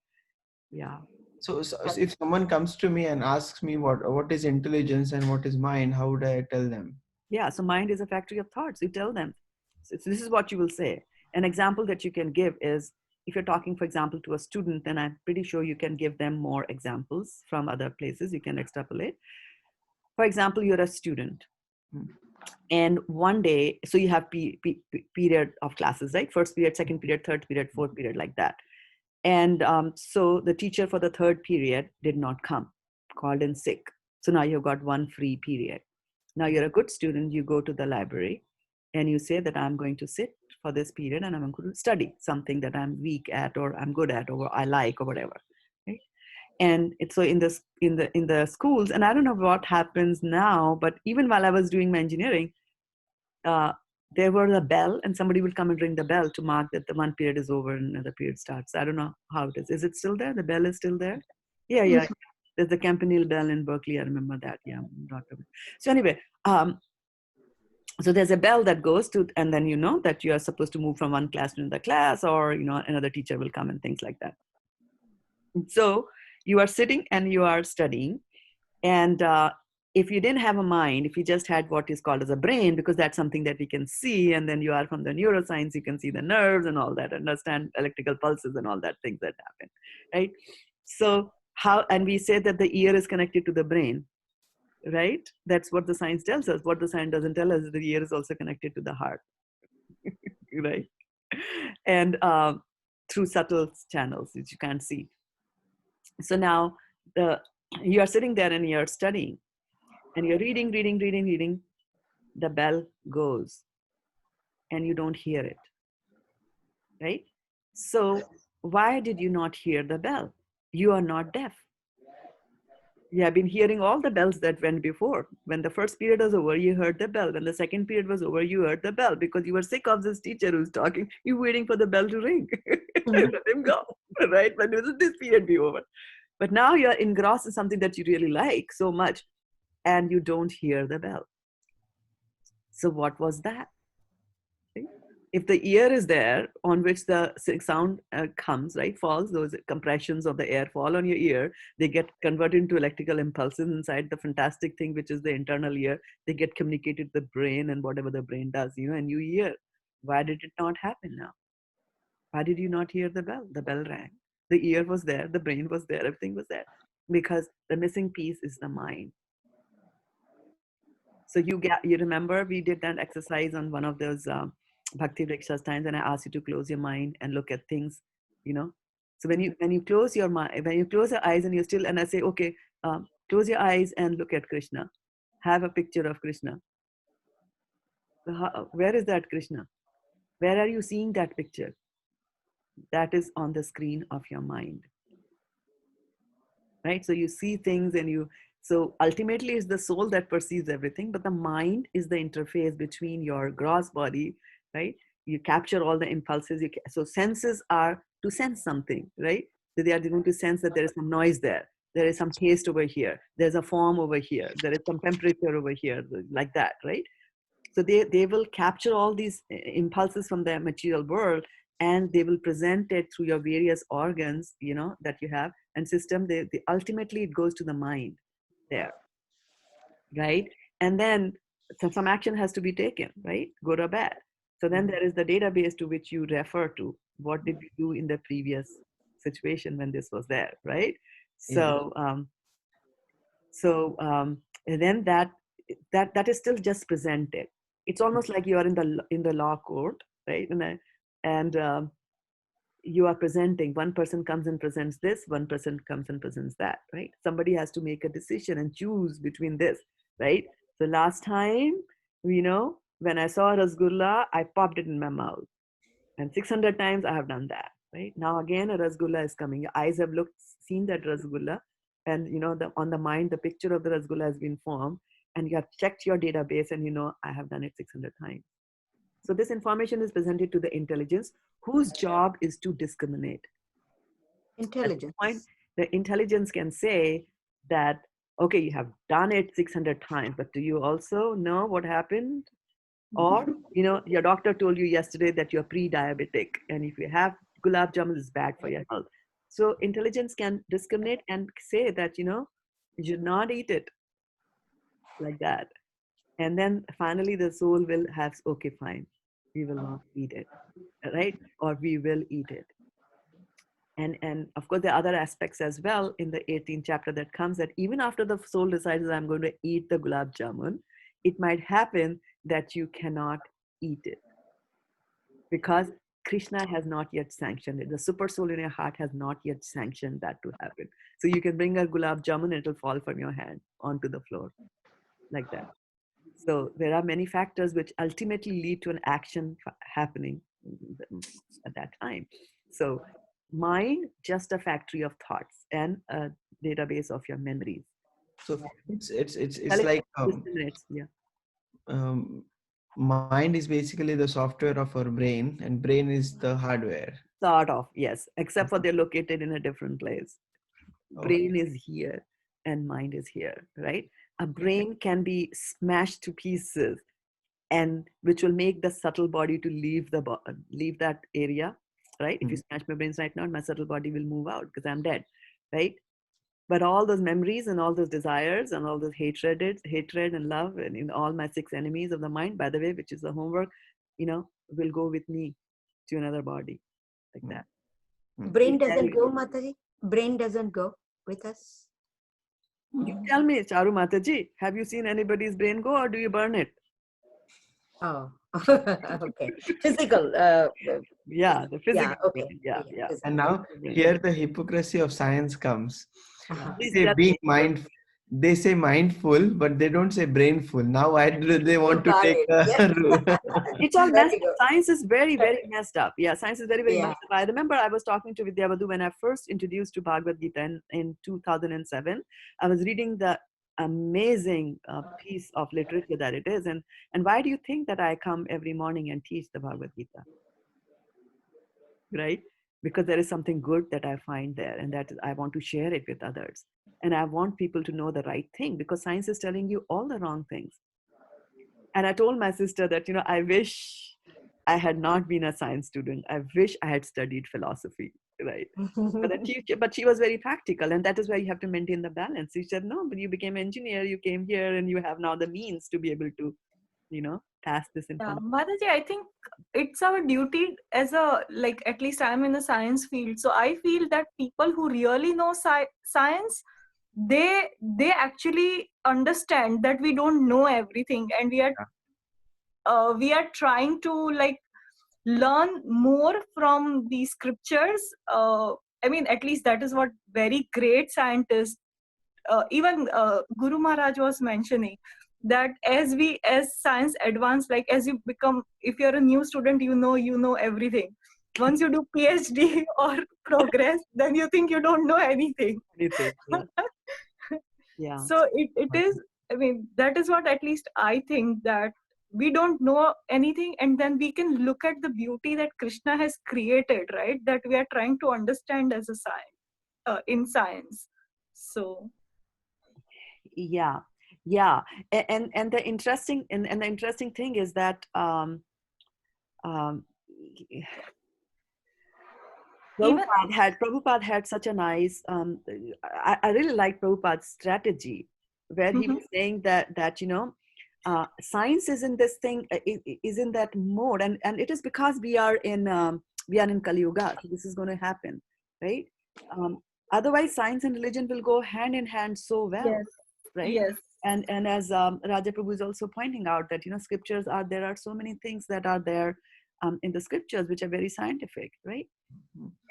Yeah. So if someone comes to me and asks me what is intelligence and what is mind, how would I tell them? Yeah, so mind is a factory of thoughts. You tell them. So this is what you will say. An example that you can give is, if you're talking, for example, to a student, then I'm pretty sure you can give them more examples from other places. You can extrapolate. For example, you're a student. And one day, so you have period of classes, right? First period, second period, third period, fourth period, like that. And so the teacher for the third period did not come, called in sick. So now you've got one free period. Now you're a good student, you go to the library and you say that I'm going to sit for this period and I'm going to study something that I'm weak at, or I'm good at, or I like, or whatever. And it's so in the schools, and I don't know what happens now, but even while I was doing my engineering, there were a bell, and somebody would come and ring the bell to mark that the one period is over and another period starts. I don't know how it is. Is it still there? The bell is still there? Yeah, yeah. Yes. There's the Campanile bell in Berkeley. I remember that. Yeah. So anyway, so there's a bell that goes to, and then you know that you are supposed to move from one class to another class, or you know another teacher will come and things like that. So you are sitting and you are studying, and if you didn't have a mind, if you just had what is called as a brain, because that's something that we can see, and then you are from the neuroscience, you can see the nerves and all that, understand electrical pulses and all that things that happen, right? So how, and we say that the ear is connected to the brain, right? That's what the science tells us. What the science doesn't tell us is the ear is also connected to the heart, right? And through subtle channels which you can't see. So now you are sitting there and you're studying, and you're reading, the bell goes and you don't hear it, right? So why did you not hear the bell? You are not deaf. You have been hearing all the bells that went before. When the first period was over, you heard the bell. When the second period was over, you heard the bell, because you were sick of this teacher who's talking. You're waiting for the bell to ring. Let him go, right? When will this period be over? But now you're engrossed in something that you really like so much, and you don't hear the bell. So what was that? Right? If the ear is there on which the sound comes, right, falls, those compressions of the air fall on your ear, they get converted into electrical impulses inside the fantastic thing, which is the internal ear. They get communicated to the brain, and whatever the brain does, you know, and you hear. Why did it not happen now? Why did you not hear the bell? The bell rang. The ear was there, the brain was there, everything was there. Because the missing piece is the mind. So you remember we did that exercise on one of those Bhakti Vriksha's times, and I asked you to close your mind and look at things, you know. So when you close your mind, when you close your eyes and you're still, and I say, okay, close your eyes and look at Krishna. Have a picture of Krishna. So where is that Krishna? Where are you seeing that picture? That is on the screen of your mind. Right? So you see things, and so ultimately it's the soul that perceives everything, but the mind is the interface between your gross body, right? You capture all the impulses. So senses are to sense something, right? So they are going to sense that there is some noise there. There is some taste over here. There's a form over here. There is some temperature over here, like that, right? So they will capture all these impulses from the material world, and they will present it through your various organs, you know, that you have and system. Ultimately it goes to the mind there, right? And then some action has to be taken, right? Good or bad. So then there is the database to which you refer to. What did you do in the previous situation when this was there, right? So and then that is still just presented. It's almost like you are in the law court, right? And you are presenting. One person comes and presents this, one person comes and presents that, right? Somebody has to make a decision and choose between this, right? So last time, you know, when I saw rasgulla, I popped it in my mouth, and 600 times I have done that, right? Now again, a rasgulla is coming. Your eyes have seen that rasgulla, and you know, on the mind, the picture of the rasgulla has been formed, and you have checked your database, and you know, I have done it 600 times. So this information is presented to the intelligence, whose job is to discriminate. At this point, the intelligence can say that, okay, you have done it 600 times, but do you also know what happened? Or, you know, your doctor told you yesterday that you're pre-diabetic, and if you have gulab jamun, it's bad for your health. So intelligence can discriminate and say that, you know, you should not eat it, like that. And then finally the soul will have, okay, fine, we will not eat it, right? Or we will eat it. And of course, there are other aspects as well in the 18th chapter that comes, that even after the soul decides that I'm going to eat the gulab jamun, it might happen that you cannot eat it, because Krishna has not yet sanctioned it. The super soul in your heart has not yet sanctioned that to happen. So you can bring a gulab jamun and it'll fall from your hand onto the floor, like that. So there are many factors which ultimately lead to an action happening at that time. So Mind, just a factory of thoughts and a database of your memories. So it's Tell it like discriminates. Yeah. um, mind is basically the software of our brain, and brain is the hardware. Sort of, yes, except for they're located in a different place. Brain is here and mind is here, right? A brain can be smashed to pieces, and which will make the subtle body to leave that area, right? If you smash my brains right now, my subtle body will move out because I'm dead, right? But all those memories and all those desires and all those hatred and love and all my 6 enemies of the mind, by the way, which is the homework, will go with me to another body, like that. Brain doesn't go, Mataji. Brain doesn't go with us. You tell me, Charu Mataji, have you seen anybody's brain go, or do you burn it? Oh, okay. Physical. Yeah, the physical. Yeah, okay. brain. Yeah. And now here the hypocrisy of science comes. Please They say tell being me. they say mindful, but they don't say brainful. Now why do they want to Got take it. a Yes. rule? It's all Very messed up. good. Science is very, very messed up. Yeah, science is very, very Yeah. messed up. I remember I was talking to Vidya Vadhu when I first introduced to Bhagavad Gita in 2007. I was reading the amazing piece of literature that it is. And why do you think that I come every morning and teach the Bhagavad Gita? Right? Because there is something good that I find there, and that I want to share it with others. And I want people to know the right thing, because science is telling you all the wrong things. And I told my sister that, I wish I had not been a science student. I wish I had studied philosophy, right? But she was very practical, and that is where you have to maintain the balance. She said, no, but you became an engineer, you came here, and you have now the means to be able to, pass this Yeah, information. Mataji, I think it's our duty as at least I'm in the science field. So I feel that people who really know science, they actually understand that we don't know everything, and we are trying to learn more from these scriptures. I mean, at least that is what very great scientists, even Guru Maharaj was mentioning, that as science advance, like as you become, if you're a new student, you know everything. Once you do PhD or progress, then you think you don't know anything. Anything, yeah. Yeah. So it is, I mean, that is what at least I think, that we don't know anything, and then we can look at the beauty that Krishna has created, right? That we are trying to understand as a science, in science. So Yeah. And the interesting and the interesting thing is that Prabhupada had such a nice I really like Prabhupada's strategy, where he was saying that science is in this thing, is in that mode, and it is because we are in Kali Yuga, so this is going to happen, right? Otherwise science and religion will go hand in hand so well. yes, right? yes, And as Raja Prabhu is also pointing out, that scriptures there are so many things that are there in the scriptures which are very scientific, right?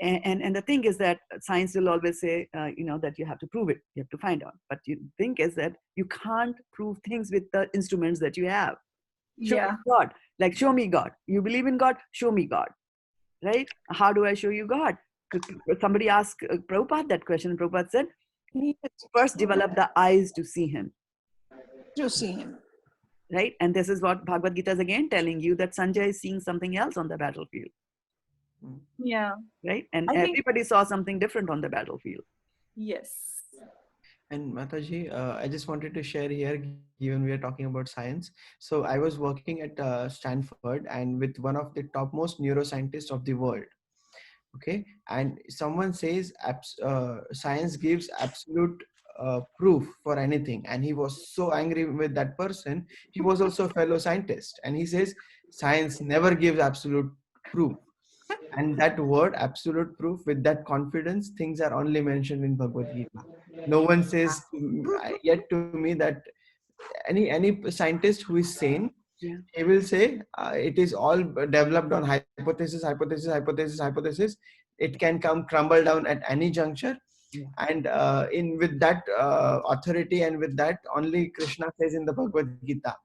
And the thing is that science will always say that you have to prove it, you have to find out, but the thing is that you can't prove things with the instruments that you have. Show yeah, me God, like show me God. You believe in God, show me God, right? How do I show you God? Somebody asked Prabhupada that question. Prabhupada said, first develop the eyes to see him. To see him. Right? And this is what Bhagavad Gita is again telling you, that Sanjay is seeing something else on the battlefield. yeah. Right? And I think, everybody saw something different on the battlefield. yes. And Mataji, I just wanted to share here, given we are talking about science. So I was working at Stanford and with one of the topmost neuroscientists of the world. Okay, and someone says science gives absolute proof for anything, and he was so angry with that person. He was also a fellow scientist, and he says science never gives absolute proof. And that word absolute proof, with that confidence, things are only mentioned in Bhagavad Gita. No one says yet to me that any scientist who is sane, he will say it is all developed on hypothesis. It can come crumble down at any juncture. And in with that authority, and with that only Krishna says in the Bhagavad Gita,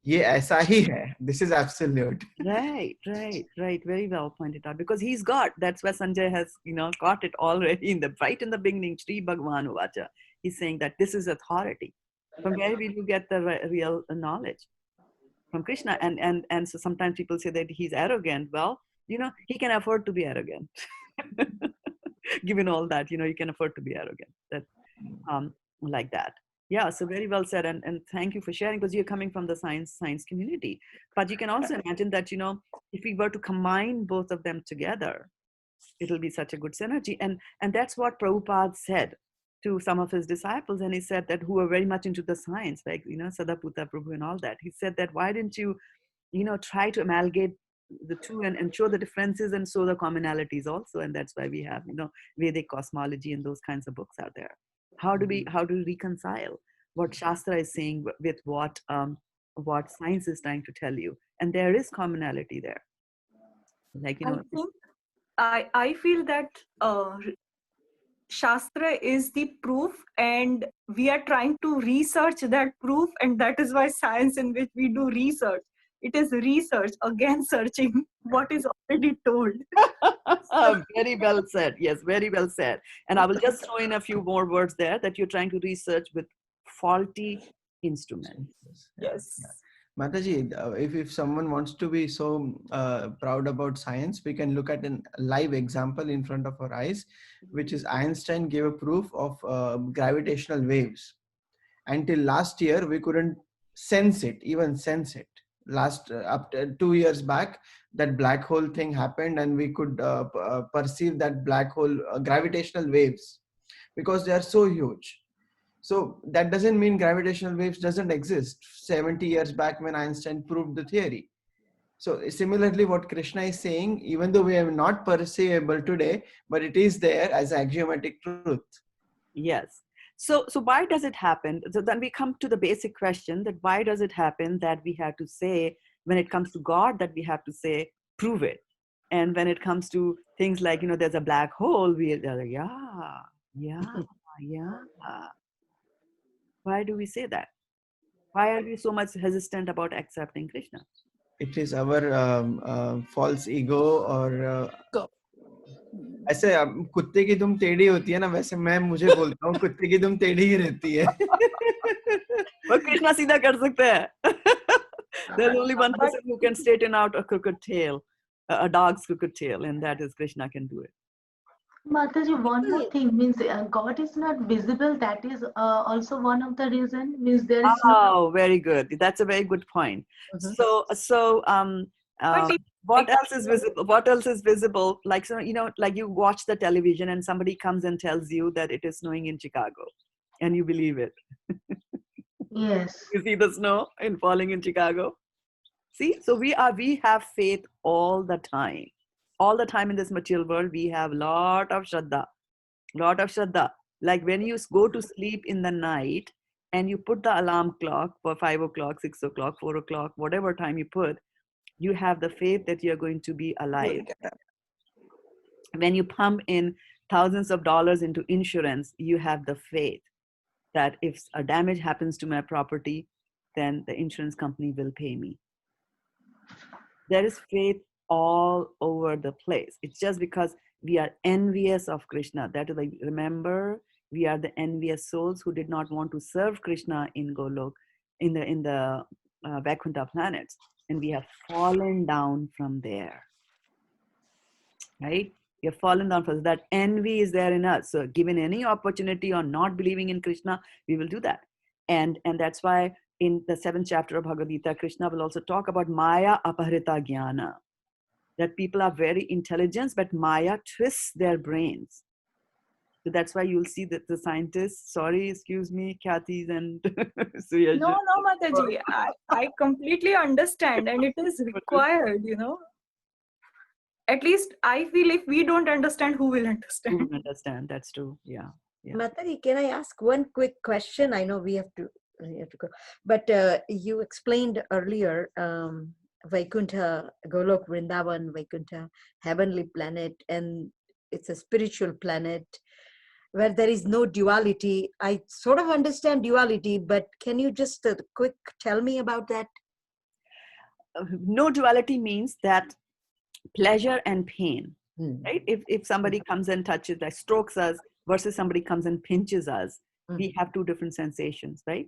ये ऐसा ही है. This is absolute. Right. Very well pointed out. Because he's got, that's why Sanjay has, got it already right in the beginning. Sri Bhagavan Uvacha. He's saying that this is authority. From where will you get the real knowledge? From Krishna. And so sometimes people say that he's arrogant. Well, he can afford to be arrogant. Given all that, he can afford to be arrogant. That like that. Yeah, so very well said, and thank you for sharing, because you're coming from the science community. But you can also imagine that, if we were to combine both of them together, it'll be such a good synergy. And that's what Prabhupada said to some of his disciples. And he said that, who are very much into the science, like, Sadaputa Prabhu and all that. He said that, why didn't you, try to amalgate the two and show the differences and show the commonalities also? And that's why we have, Vedic cosmology and those kinds of books out there. How do we reconcile what Shastra is saying with what science is trying to tell you? And there is commonality there. Like, I feel that Shastra is the proof, and we are trying to research that proof, and that is why science, in which we do research, it is research, again searching what is already told. Very well said. Yes, very well said. And I will just throw in a few more words there, that you're trying to research with faulty instruments. Yes. Mataji, if someone wants to be so proud about science, we can look at a live example in front of our eyes, which is Einstein gave a proof of gravitational waves. Until last year, we couldn't even sense it. Up to 2 years back, that black hole thing happened, and we could perceive that black hole gravitational waves, because they are so huge. So that doesn't mean gravitational waves doesn't exist 70 years back when Einstein proved the theory. So similarly, what Krishna is saying, even though we are not perceivable today, but it is there as axiomatic truth. Yes. So why does it happen? So then we come to the basic question, that why does it happen that we have to say, when it comes to God, that we have to say, prove it. And when it comes to things like, there's a black hole, we are like, yeah. Why do we say that? Why are we so much hesitant about accepting Krishna? It is our false ego, or ऐसे कुत्ते की दुम टेढ़ी होती है ना, वैसे मैं मुझे बोलता हूँ कुत्ते की दुम टेढ़ी ही रहती है. वो कृष्णा सीधा कर सकते हैं. There's only one person who can straighten out a crooked tail, a dog's crooked tail, and that is Krishna can do it. Mataji, one more thing, means God is not visible. That is also one of the reason, means there is. Oh, very good. That's a very good point. So what else is visible? What else is visible? Like, so, like you watch the television and somebody comes and tells you that it is snowing in Chicago, and you believe it. Yes. You see the snow falling in Chicago. See, so we have faith all the time. All the time in this material world, we have lot of Shraddha. Like when you go to sleep in the night and you put the alarm clock for 5 o'clock, 6 o'clock, 4 o'clock, whatever time you put, you have the faith that you're going to be alive. When you pump in thousands of dollars into insurance, you have the faith that if a damage happens to my property, then the insurance company will pay me. There is faith all over the place. It's just because we are envious of Krishna. That is, like, remember, we are the envious souls who did not want to serve Krishna in Golok, in the Vaikuntha planets, and we have fallen down from there. Right? We have fallen down from that. Envy is there in us. So, given any opportunity or not believing in Krishna, we will do that. And that's why in the 7th chapter of Bhagavad Gita, Krishna will also talk about Maya Aparita Jnana. That people are very intelligent, but Maya twists their brains. So that's why you'll see that the scientists, excuse me, Khyati's and Suyash. No, Mataji, I completely understand, and it is required, At least I feel if we don't understand, who will understand? Who will understand? That's true. Yeah. Mataji, can I ask one quick question? I know we have to go, but you explained earlier Vaikuntha, Golok, Vrindavan, Vaikuntha, heavenly planet, and it's a spiritual planet where there is no duality. I sort of understand duality, but can you just quick tell me about that? no duality means that pleasure and pain, right? If somebody comes and touches, like strokes us, versus somebody comes and pinches us, we have two different sensations, right?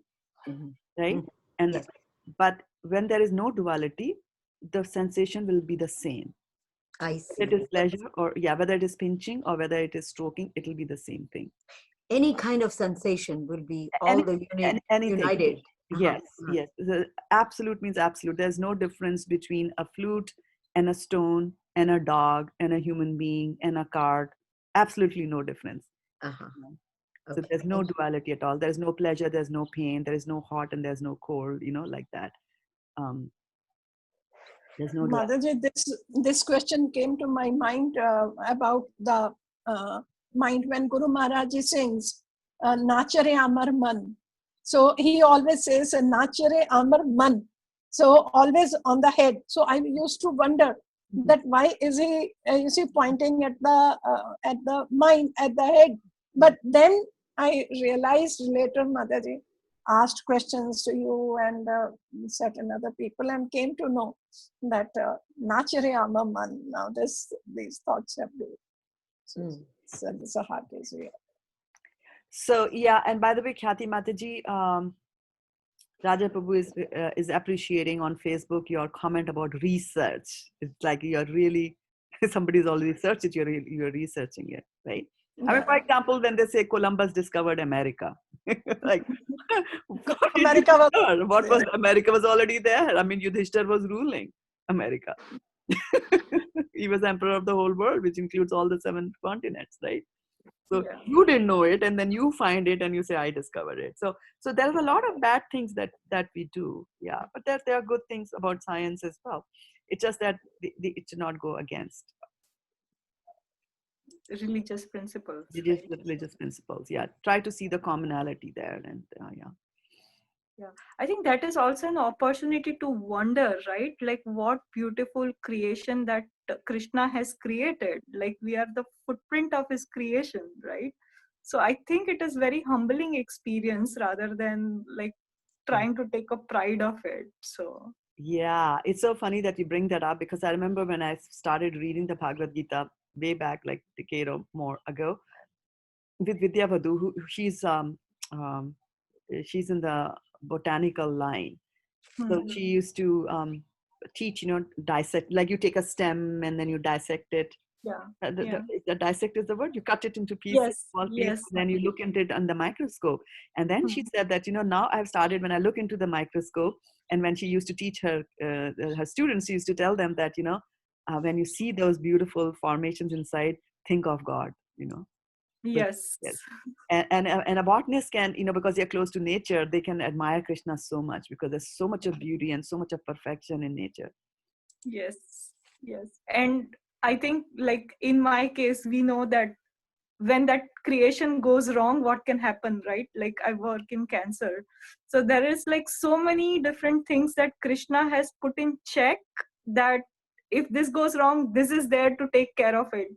Right? And Yes. but when there is no duality, the sensation will be the same. I see. Whether it is pleasure or whether it is pinching or whether it is stroking, it will be the same thing. Any kind of sensation will be all the Anything. united. Yes, yes. The absolute means absolute. There's no difference between a flute and a stone and a dog and a human being and a card. Absolutely no difference. So there's no duality at all. There's no pleasure, there's no pain, there is no hot and there's no cold, like that. There's no duality. Mataji, this question came to my mind about the mind when Guru Maharaj sings Nachare Amar Man. So he always says Nachare Amar Man. So always on the head. So I used to wonder that why is he pointing at the mind, at the head. But then I realized later, Mataji asked questions to you and certain other people and came to know that Nachare Amar Man. Now these thoughts have been. So the heart is real. So and by the way, Khyati Mataji, Raja Prabhu is appreciating on Facebook your comment about research. It's like you're really, somebody's already researched it, you're researching it, right? I mean, for example, when they say Columbus discovered America, like, America was already there. I mean, Yudhishthir was ruling America. He was emperor of the whole world, which includes all the 7 continents, right? So you didn't know it, and then you find it, and you say, "I discovered it." So there's a lot of bad things that we do, but there are good things about science as well. It's just that it should not go against religious principles. Religious principles, Try to see the commonality there, and I think that is also an opportunity to wonder, right? Like what beautiful creation that Krishna has created. Like we are the footprint of his creation, right? So I think it is very humbling experience rather than like trying to take a pride of it. So it's so funny that you bring that up, because I remember when I started reading the Bhagavad Gita way back, like a decade or more ago, with Vidya Vadhu, she's in the botanical line. So she used to teach, dissect, like you take a stem and then you dissect it. The dissect is the word. You cut it into pieces, small pieces, and then you look into it under the microscope. And then she said that, now I've started, when I look into the microscope, and when she used to teach her students, she used to tell them that, when you see those beautiful formations inside, think of God, Yes. And a botanist can, because they're close to nature, they can admire Krishna so much, because there's so much of beauty and so much of perfection in nature. Yes. And I think, like in my case, we know that when that creation goes wrong, what can happen, right? Like I work in cancer. So there is like so many different things that Krishna has put in check, that if this goes wrong, this is there to take care of it.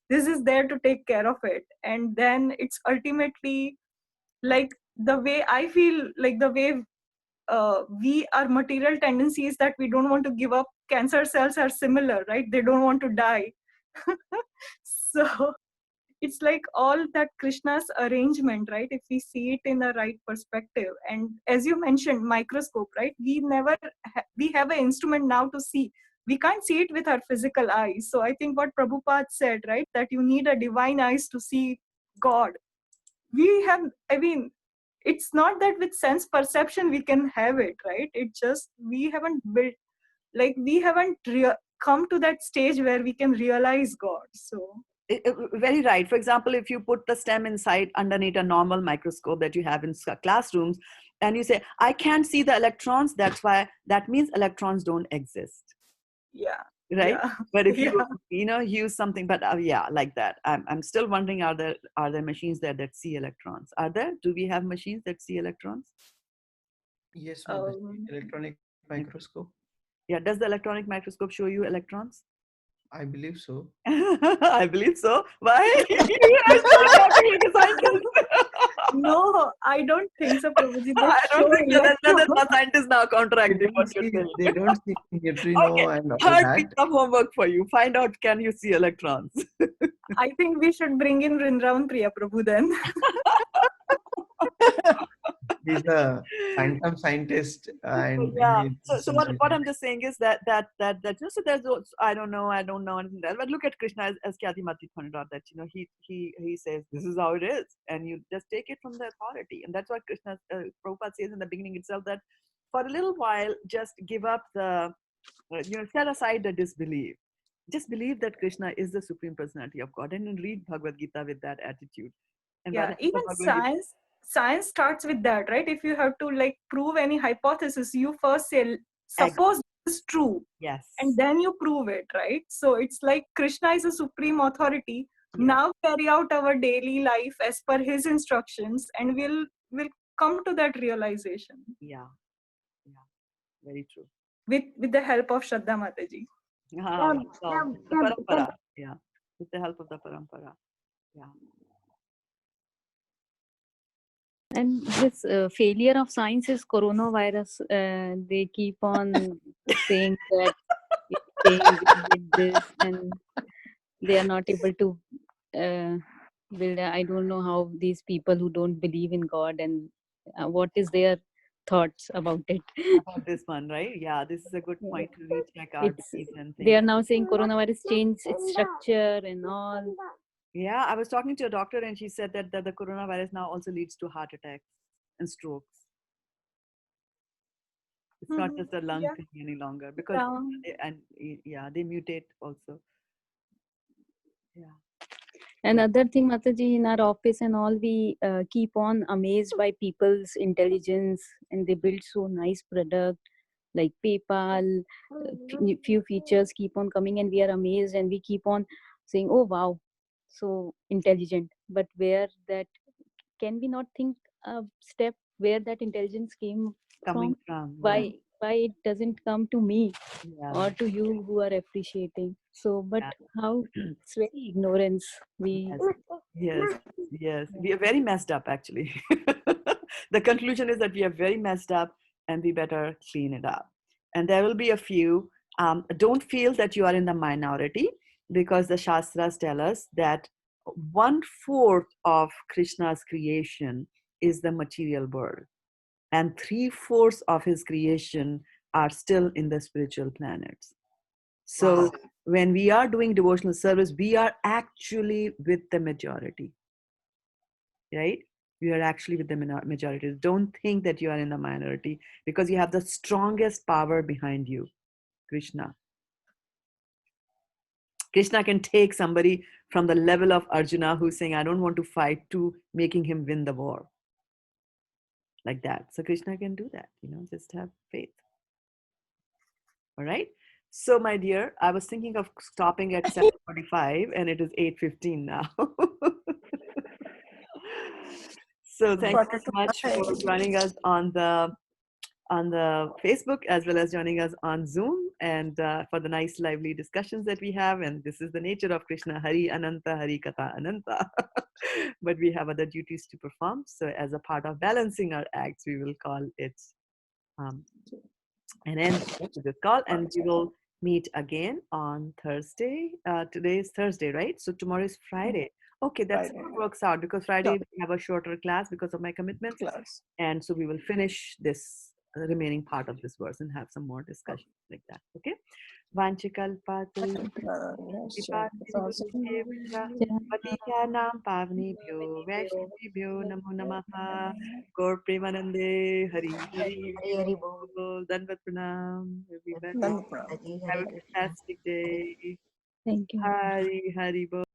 This is there to take care of it. And then it's ultimately like the way I feel, like the way we, our material tendencies that we don't want to give up, cancer cells are similar, right? They don't want to die. So it's like all that Krishna's arrangement, right? If we see it in the right perspective. And as you mentioned, microscope, right? We have an instrument now to see. We can't see it with our physical eyes. So I think what Prabhupada said, right? That you need a divine eyes to see God. It's not that with sense perception we can have it, right? It's just we haven't come to that stage where we can realize God. So very right. For example, if you put the stem inside underneath a normal microscope that you have in classrooms, and you say, I can't see the electrons, that means electrons don't exist. Right? But if you use something, but like that, I'm still wondering, are there machines there that see electrons? Are there? Do we have machines that see electrons? Yes, electronic microscope. Does the electronic microscope show you electrons? I believe so. I believe so. Why? You are still talking like a scientist. No, I don't think so, Prabhuji. They I show don't think so. There's electrons. another scientist now counteracting what you're saying. They don't see Okay, neutrino and all third that. piece of homework for you. Find out, can you see electrons? I think we should bring in Vrindavan Priya Prabhu then. He's a phantom scientist, and Yeah. he's So what I'm just saying is that so there's I don't know anything else. But look at Krishna as Kyati Mati pointed out that he says this is how it is, and you just take it from the authority, and that's what Krishna Prabhupada says in the beginning itself, that for a little while just give up the set aside the disbelief. Just believe that Krishna is the Supreme Personality of God, and then read Bhagavad Gita with that attitude. And by the Yeah, end even of Bhagavad Gita, science starts with that, right? If you have to like prove any hypothesis, you first say, suppose this is true, yes, and then you prove it, right? So it's like Krishna is a supreme authority. yes, Now carry out our daily life as per his instructions, and we'll come to that realization yeah, very true. with the help of Shraddha Mataji. So the parampara, yeah, with the help of the parampara, yeah. And this failure of science is coronavirus. They keep on saying that it's saying we did this, and they are not able to build. I don't know how these people who don't believe in God and what is their thoughts about it. About this one, right? Yeah, this is a good point to recheck our It's beliefs and they are things. now saying coronavirus changed its structure and all. Yeah, I was talking to a doctor and she said that the coronavirus now also leads to heart attacks and strokes. It's not just a lung Yeah. thing any longer because they mutate also. Yeah. Another thing, Mataji, in our office and all, we keep on amazed by people's intelligence, and they build so nice product like PayPal. Few features keep on coming, and we are amazed, and we keep on saying, "Oh wow, so intelligent." But where that can we not think a step where that intelligence came Coming from? from, Why it doesn't come to me yeah. or to you who are appreciating? So, but Yeah. how it's very ignorance. We Yes. We are very messed up, actually. The conclusion is that we are very messed up and we better clean it up. And there will be a few. Don't feel that you are in the minority, because the Shastras tell us that 1/4 of Krishna's creation is the material world, and 3/4 of his creation are still in the spiritual planets. So Wow. when we are doing devotional service, we are actually with the majority, right? We are actually with the majority. Don't think that you are in the minority, because you have the strongest power behind you, Krishna. Krishna can take somebody from the level of Arjuna who's saying, I don't want to fight, to making him win the war. Like that. So Krishna can do that, just have faith. All right. So, my dear, I was thinking of stopping at 7:45 and it is 8:15 now. So thank you so much for joining us on the Facebook, as well as joining us on Zoom, and for the nice lively discussions that we have. And this is the nature of Krishna, Hari Ananta, Hari Katha Ananta. But we have other duties to perform. So as a part of balancing our acts, we will call it an end to this call, and we will meet again on Thursday. Today is Thursday, right? So tomorrow is Friday. Okay, that works out, because Friday we have a shorter class because of my commitments. And so we will finish this remaining part of this verse and have some more discussion like that. Okay. Patityanaam pavnebhyo vaishnavibhyo namo namaha. Gaur Premanande, Hari Hari Hari Hari Bol. Bol. Dandavat Pranam, everybody. Hari Have a Krishna. fantastic day. thank you. Hari Hari Bol.